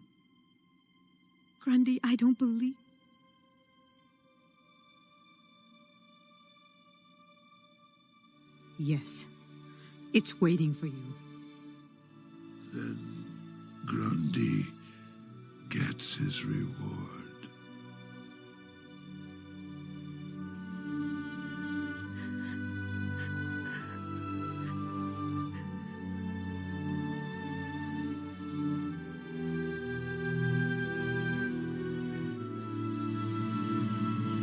Grundy, I don't believe... Yes, it's waiting for you. Then Grundy gets his reward.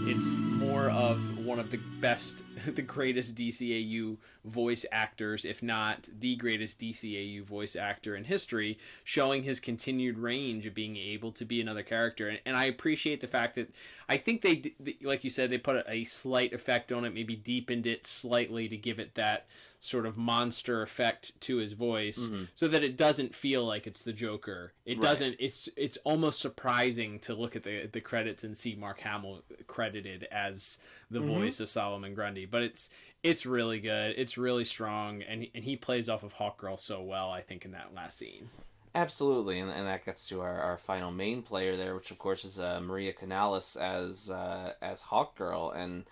It's more of one of the best, the greatest DCAU voice actors, if not the greatest DCAU voice actor in history, showing his continued range of being able to be another character. And I appreciate the fact that I think they, like you said, they put a slight effect on it, maybe deepened it slightly to give it that sort of monster effect to his voice, so that it doesn't feel like it's the Joker. It doesn't. It's almost surprising to look at the credits and see Mark Hamill credited as the voice of Solomon Grundy. But it's really good. It's really strong, and he plays off of Hawkgirl so well, I think, in that last scene. Absolutely, and that gets to our final main player there, which of course is Maria Canales as Hawkgirl, and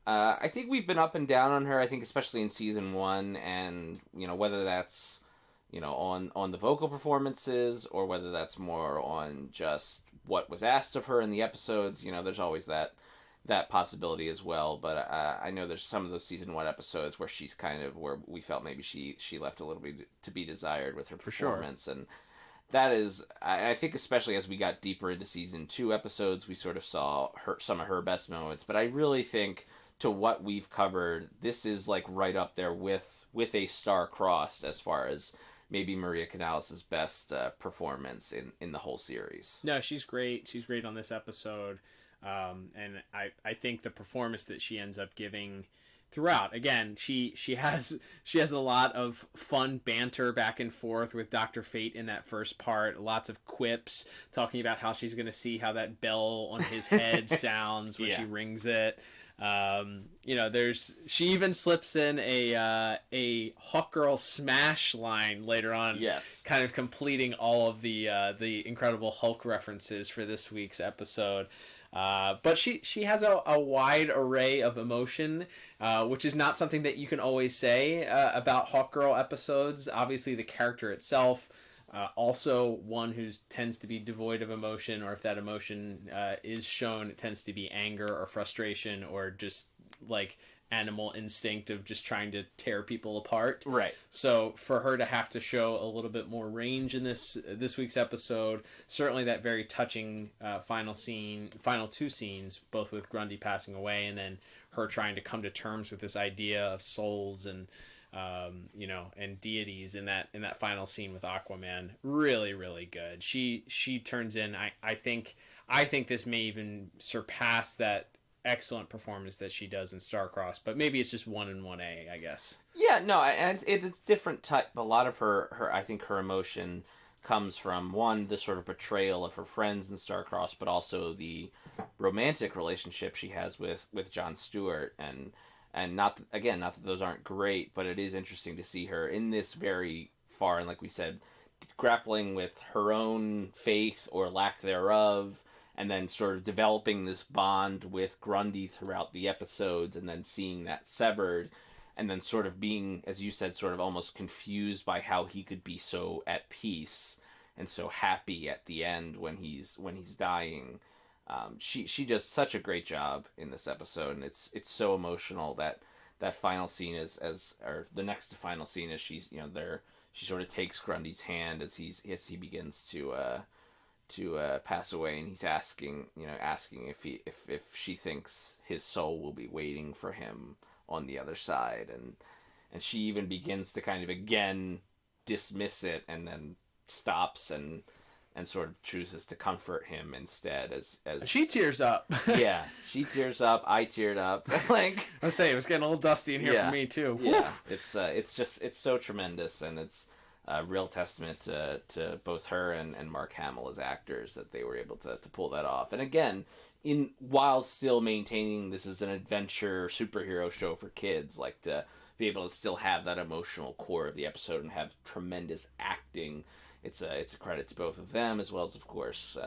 I think we've been up and down on her. I think especially in season 1, and whether that's on the vocal performances or whether that's more on just what was asked of her in the episodes. There's always that possibility as well. But I know there's some of those season 1 episodes where she's kind of where we felt maybe she left a little bit to be desired with her performance, and that is, I think, especially as we got deeper into season 2 episodes, we sort of saw some of her best moments. But I really think, to what we've covered, this is like right up there with a star-crossed as far as maybe Maria Canales' best performance in the whole series. No, she's great. She's great on this episode. And I think the performance that she ends up giving throughout, again, she has a lot of fun banter back and forth with Dr. Fate in that first part. Lots of quips talking about how she's going to see how that bell on his head sounds when she rings it. She even slips in a Hawkgirl smash line later on. Yes, kind of completing all of the Incredible Hulk references for this week's episode. But she has a wide array of emotion, which is not something that you can always say about Hawkgirl episodes. Obviously, the character itself, also one who tends to be devoid of emotion, or if that emotion is shown, it tends to be anger or frustration or just like animal instinct of just trying to tear people apart. Right. So for her to have to show a little bit more range in this week's episode, certainly that very touching final 2 scenes, both with Grundy passing away and then her trying to come to terms with this idea of souls and and deities in that final scene with Aquaman. Really, really good. She turns in. I think this may even surpass that excellent performance that she does in Starcrossed, but maybe it's just 1 and 1A, I guess. Yeah, no, and it's different type. A lot of her I think her emotion comes from, one, the sort of betrayal of her friends in Starcrossed, but also the romantic relationship she has with Jon Stewart, and not that those aren't great, but it is interesting to see her in this very far, and like we said, grappling with her own faith or lack thereof, and then sort of developing this bond with Grundy throughout the episodes, and then seeing that severed, and then sort of being, as you said, sort of almost confused by how he could be so at peace and so happy at the end when he's dying. She does such a great job in this episode, and it's so emotional that final scene or the next to final scene is she's she sort of takes Grundy's hand as he begins to pass away, and he's asking if she thinks his soul will be waiting for him on the other side, and she even begins to kind of again dismiss it, and then stops and sort of chooses to comfort him instead as she tears up. Yeah, she tears up. I teared up. Like I was saying, it was getting a little dusty in here for me too. Yeah, it's so tremendous, and it's a real testament to both her and Mark Hamill as actors that they were able to pull that off. And again, while still maintaining this is an adventure superhero show for kids, like to be able to still have that emotional core of the episode and have tremendous acting. It's a credit to both of them, as well as, of course,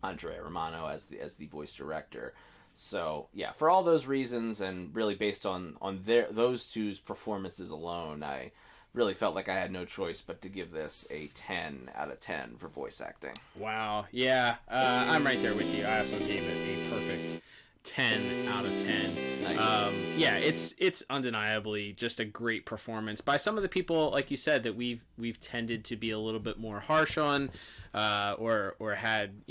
Andrea Romano as the voice director. So yeah, for all those reasons, and really based on those two's performances alone, I really felt like I had no choice but to give this a 10 out of 10 for voice acting. Wow. Yeah, I'm right there with you. I also gave it a perfect 10 out of 10. Nice. Yeah, it's undeniably just a great performance by some of the people, like you said, that we've tended to be a little bit more harsh on, or had,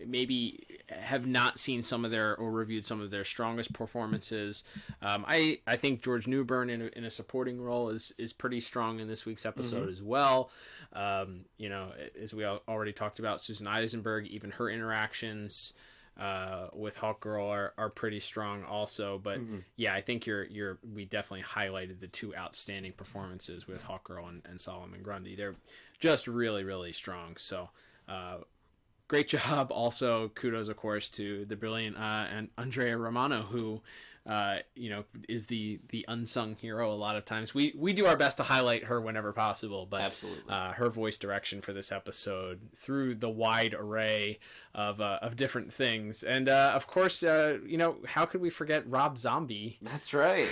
maybe have not seen some of their, or reviewed some of their strongest performances. I think George Newbern in a supporting role is pretty strong in this week's episode as well. As we already talked about, Susan Eisenberg, even her interactions with Hawkgirl are pretty strong also. But yeah, I think we definitely highlighted the two outstanding performances with Hawkgirl and Solomon Grundy. They're just really, really strong. So great job. Also, kudos, of course, to the brilliant and Andrea Romano, who is the unsung hero a lot of times. We do our best to highlight her whenever possible, but absolutely, her voice direction for this episode through the wide array of different things, and of course, how could we forget Rob Zombie? That's right.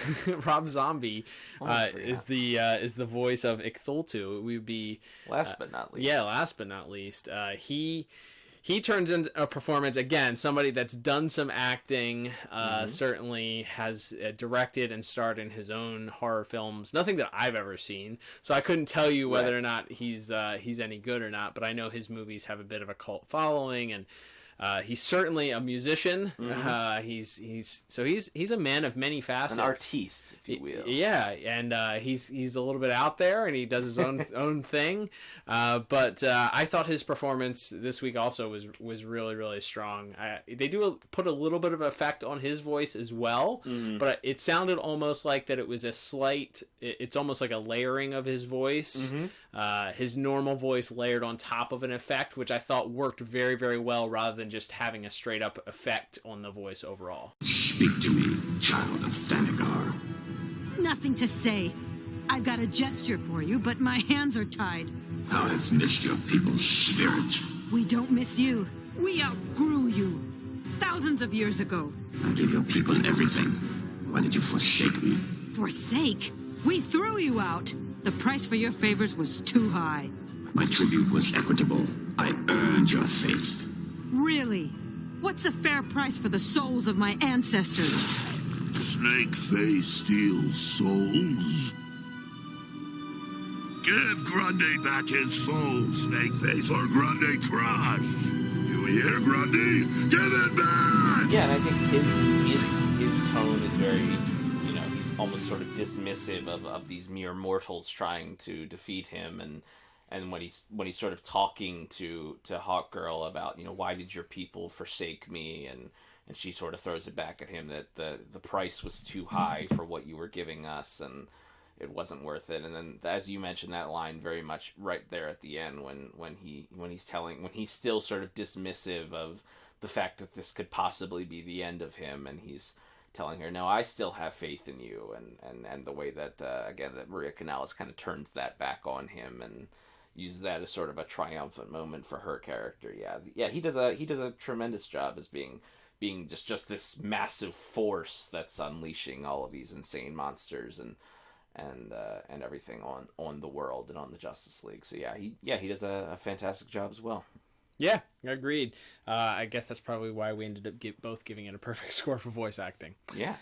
Rob Zombie is the voice of Icthultu. It would be last but not least. Yeah, last but not least, he turns into a performance, again, somebody that's done some acting, certainly has directed and starred in his own horror films. Nothing that I've ever seen, so I couldn't tell you whether or not he's any good or not, but I know his movies have a bit of a cult following, and he's certainly a musician. He's a man of many facets, an artiste, if you will. Yeah, and he's a little bit out there, and he does his own thing. But I thought his performance this week also was really, really strong. They put a little bit of effect on his voice as well, but it sounded almost like that it was a slight. It's almost like a layering of his voice. His normal voice layered on top of an effect, which I thought worked very, very well, rather than just having a straight up effect on the voice overall. Speak to me, child of Thanagar. Nothing to say. I've got a gesture for you, but my hands are tied. How I've missed your people's spirit. We don't miss you. We outgrew you. Thousands of years ago. I gave your people everything. Why did you forsake me? Forsake? We threw you out. The price for your favors was too high. My tribute was equitable. I earned your faith. Really? What's a fair price for the souls of my ancestors? Snakeface steals souls. Give Grundy back his soul, Snakeface, or Grundy crush. You hear, Grundy? Give it back! Yeah, and I think his tone is very, he's almost sort of dismissive of these mere mortals trying to defeat him, and when he's sort of talking to Hawkgirl about, why did your people forsake me, and she sort of throws it back at him that the price was too high for what you were giving us, and it wasn't worth it. And then, as you mentioned, that line very much right there at the end when he's still sort of dismissive of the fact that this could possibly be the end of him, and he's telling her, no, I still have faith in you, and the way that again that Maria Canales kind of turns that back on him and uses that as sort of a triumphant moment for her character. Yeah, he does a tremendous job as being just this massive force that's unleashing all of these insane monsters and everything on the world and on the Justice League. So he does a fantastic job as well. Yeah, agreed. I guess that's probably why we ended up both giving it a perfect score for voice acting. Yeah.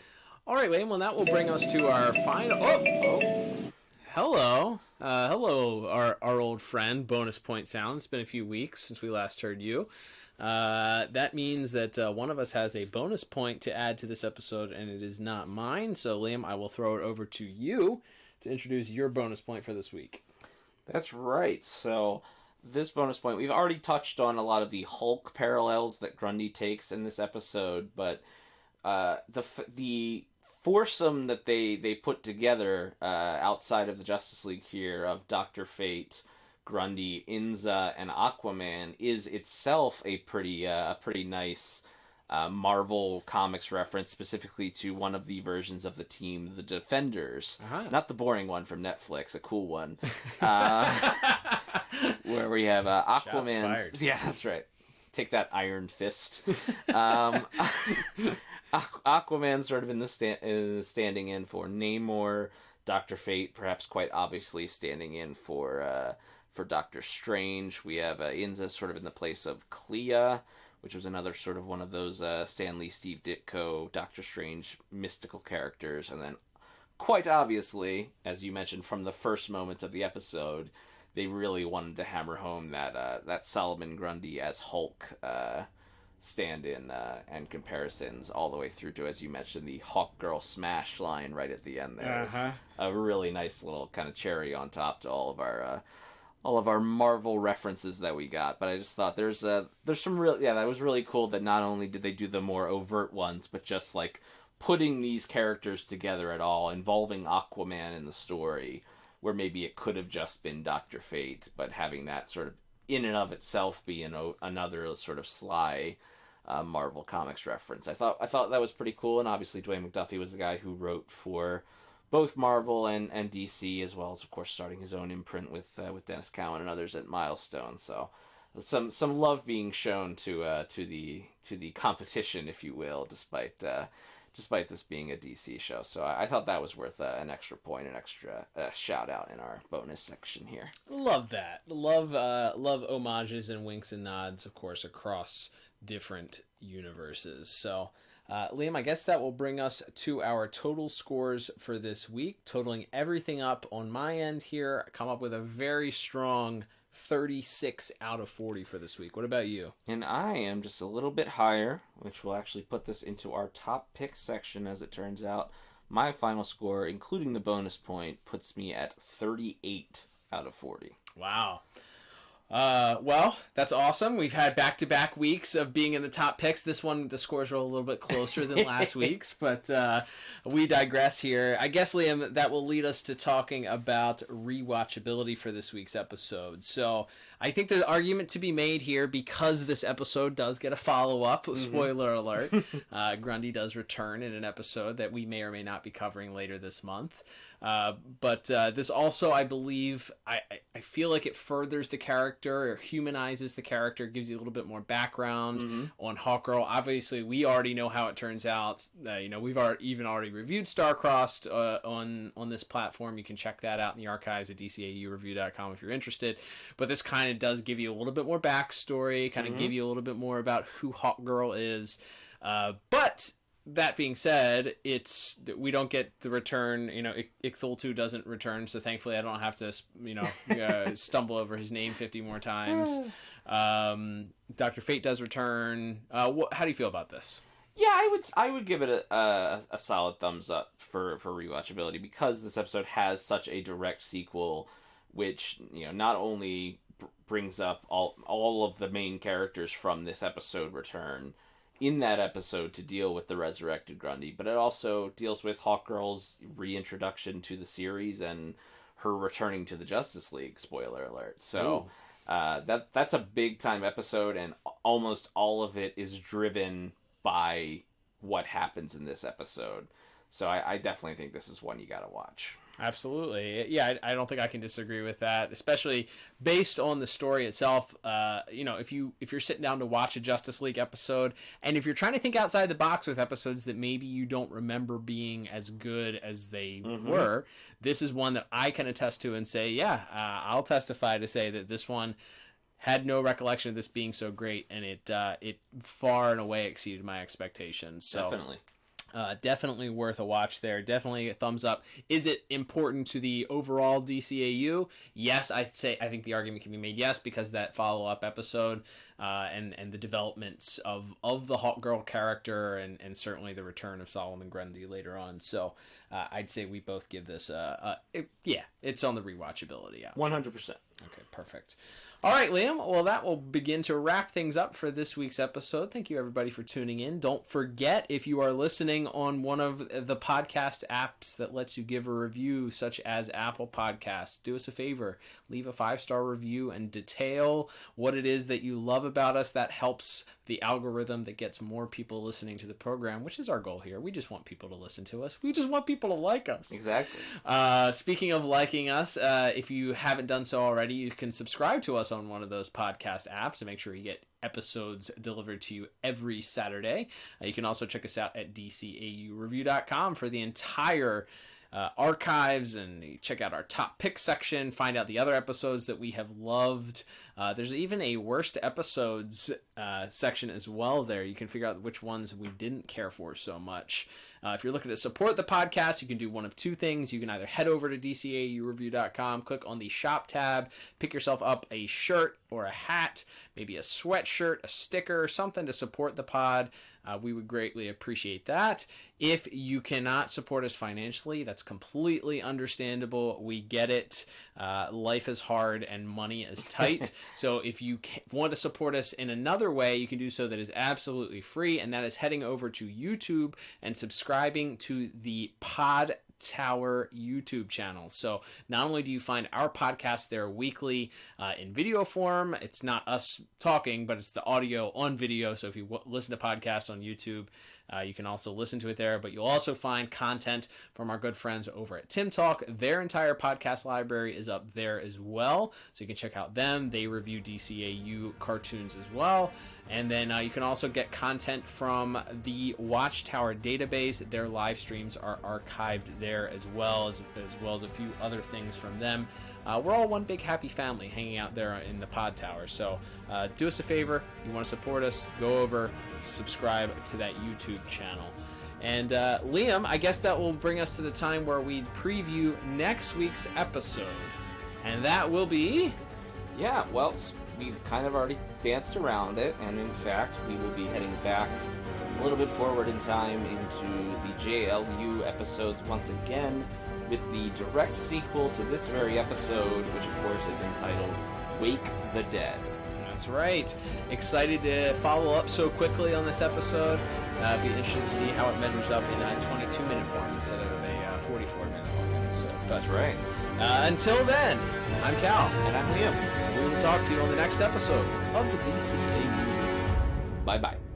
All right, Wayne. Well, that will bring us to our final. Hello, our old friend, Bonus Point Sound. It's been a few weeks since we last heard you. That means that one of us has a bonus point to add to this episode, and it is not mine. So, Liam, I will throw it over to you to introduce your bonus point for this week. That's right. So, this bonus point, we've already touched on a lot of the Hulk parallels that Grundy takes in this episode, but the foursome that they put together outside of the Justice League here of Dr. Fate, Grundy, Inza, and Aquaman is itself a pretty nice Marvel Comics reference specifically to one of the versions of the team, the Defenders. Not the boring one from Netflix, a cool one. Where we have Aquaman's... Yeah, that's right. Take that, Iron Fist. Aquaman sort of in the standing in for Namor. Dr. Fate, perhaps quite obviously standing in for Doctor Strange. We have Inza sort of in the place of Clea, which was another sort of one of those Stan Lee, Steve Ditko, Doctor Strange mystical characters. And then, quite obviously, as you mentioned from the first moments of the episode, they really wanted to hammer home that Solomon Grundy as Hulk stand-in and comparisons all the way through to, as you mentioned, the Hawk Girl smash line right at the end there. Is a really nice little kind of cherry on top to all of our Marvel references that we got. But I just thought there's some real, that was really cool that not only did they do the more overt ones, but just like putting these characters together at all, involving Aquaman in the story, where maybe it could have just been Dr. Fate, but having that sort of in and of itself be another sort of sly Marvel Comics reference. I thought that was pretty cool, and obviously Dwayne McDuffie was the guy who wrote for both Marvel and DC, as well as, of course, starting his own imprint with Dennis Cowan and others at Milestone. So some love being shown to the competition, if you will, despite this being a DC show. So I thought that was worth an extra point, an extra shout out in our bonus section here. Love that. Love homages and winks and nods, of course, across different universes. So Liam, I guess that will bring us to our total scores for this week. Totaling everything up on my end here, I come up with a very strong 36 out of 40 for this week. What about you? And I am just a little bit higher, which will actually put this into our top pick section, as it turns out. My final score, including the bonus point, puts me at 38 out of 40. Wow. Well, that's awesome. We've had back-to-back weeks of being in the top picks. This one, the scores are a little bit closer than last week's, but we digress here. I guess, Liam, that will lead us to talking about rewatchability for this week's episode. So I think there's an argument to be made here, because this episode does get a follow-up. Spoiler alert. Grundy does return in an episode that we may or may not be covering later this month. But this also, I believe, I feel like it furthers the character, or humanizes the character, gives you a little bit more background on Hawkgirl. Obviously, we already know how it turns out. We've already reviewed Starcrossed on this platform. You can check that out in the archives at DCAUreview.com if you're interested. But this kind of does give you a little bit more backstory, kind of give you a little bit more about who Hawkgirl is. But that being said, we don't get the return. Icthultu doesn't return, so thankfully I don't have to, stumble over his name 50 more times. Dr. Fate does return. How do you feel about this? Yeah, I would give it a solid thumbs up for rewatchability, because this episode has such a direct sequel, which not only brings up all of the main characters from this episode return in that episode to deal with the resurrected Grundy, but it also deals with Hawkgirl's reintroduction to the series and her returning to the Justice League. Spoiler alert. So that's a big time episode, and almost all of it is driven by what happens in this episode. So I definitely think this is one you got to watch. Absolutely. Yeah, I don't think I can disagree with that, especially based on the story itself. If you're sitting down to watch a Justice League episode, and if you're trying to think outside the box with episodes that maybe you don't remember being as good as they were, this is one that I can attest to and say, I'll testify to say that this one had no recollection of this being so great, and it far and away exceeded my expectations. So, definitely. Definitely worth a watch there. Definitely a thumbs up. Is it important to the overall DCAU? Yes, I think the argument can be made yes, because that follow-up episode and the developments of the Hawkgirl character and certainly the return of Solomon Grundy later on. So I'd say we both give this it's on the rewatchability. 100%. Okay, perfect. All right, Liam. Well, that will begin to wrap things up for this week's episode. Thank you, everybody, for tuning in. Don't forget, if you are listening on one of the podcast apps that lets you give a review, such as Apple Podcasts, do us a favor. Leave a 5-star review and detail what it is that you love about us. That helps the algorithm that gets more people listening to the program, which is our goal here. We just want people to listen to us. We just want people to like us. Exactly. Speaking of liking us, if you haven't done so already, you can subscribe to us on one of those podcast apps to make sure you get episodes delivered to you every Saturday. You can also check us out at DCAUreview.com for the entire archives, and you check out our top pick section, find out the other episodes that we have loved. There's even a worst episodes section as well there. You can figure out which ones we didn't care for so much. If you're looking to support the podcast, you can do one of two things. You can either head over to DCAUreview.com, click on the shop tab, pick yourself up a shirt or a hat, maybe a sweatshirt, a sticker, something to support the pod. We would greatly appreciate that. If you cannot support us financially, that's completely understandable. We get it. Life is hard and money is tight. So if you want to support us in another way, you can do so. That is absolutely free, and that is heading over to YouTube and subscribing to the Pod Tower YouTube channel. So not only do you find our podcast there weekly in video form, it's not us talking, but it's the audio on video. So if you listen to podcasts on YouTube, you can also listen to it there, but you'll also find content from our good friends over at Tim Talk. Their entire podcast library is up there as well, so you can check out them. They review DCAU cartoons as well. And then you can also get content from the Watchtower database. Their live streams are archived there as well as a few other things from them. We're all one big happy family hanging out there in the Pod Tower. So do us a favor. You want to support us, go over, subscribe to that YouTube channel. And Liam, I guess that will bring us to the time where we preview next week's episode. And that will be... Yeah, well, we've kind of already danced around it, and in fact, we will be heading back a little bit forward in time into the JLU episodes once again, with the direct sequel to this very episode, which of course is entitled Wake the Dead. That's right. Excited to follow up so quickly on this episode. Be interested to see how it measures up in a 22-minute form instead of a 44-minute form. So, that's right. Until then, I'm Cal. And I'm Liam. We will talk to you on the next episode of the DCAU. Bye-bye.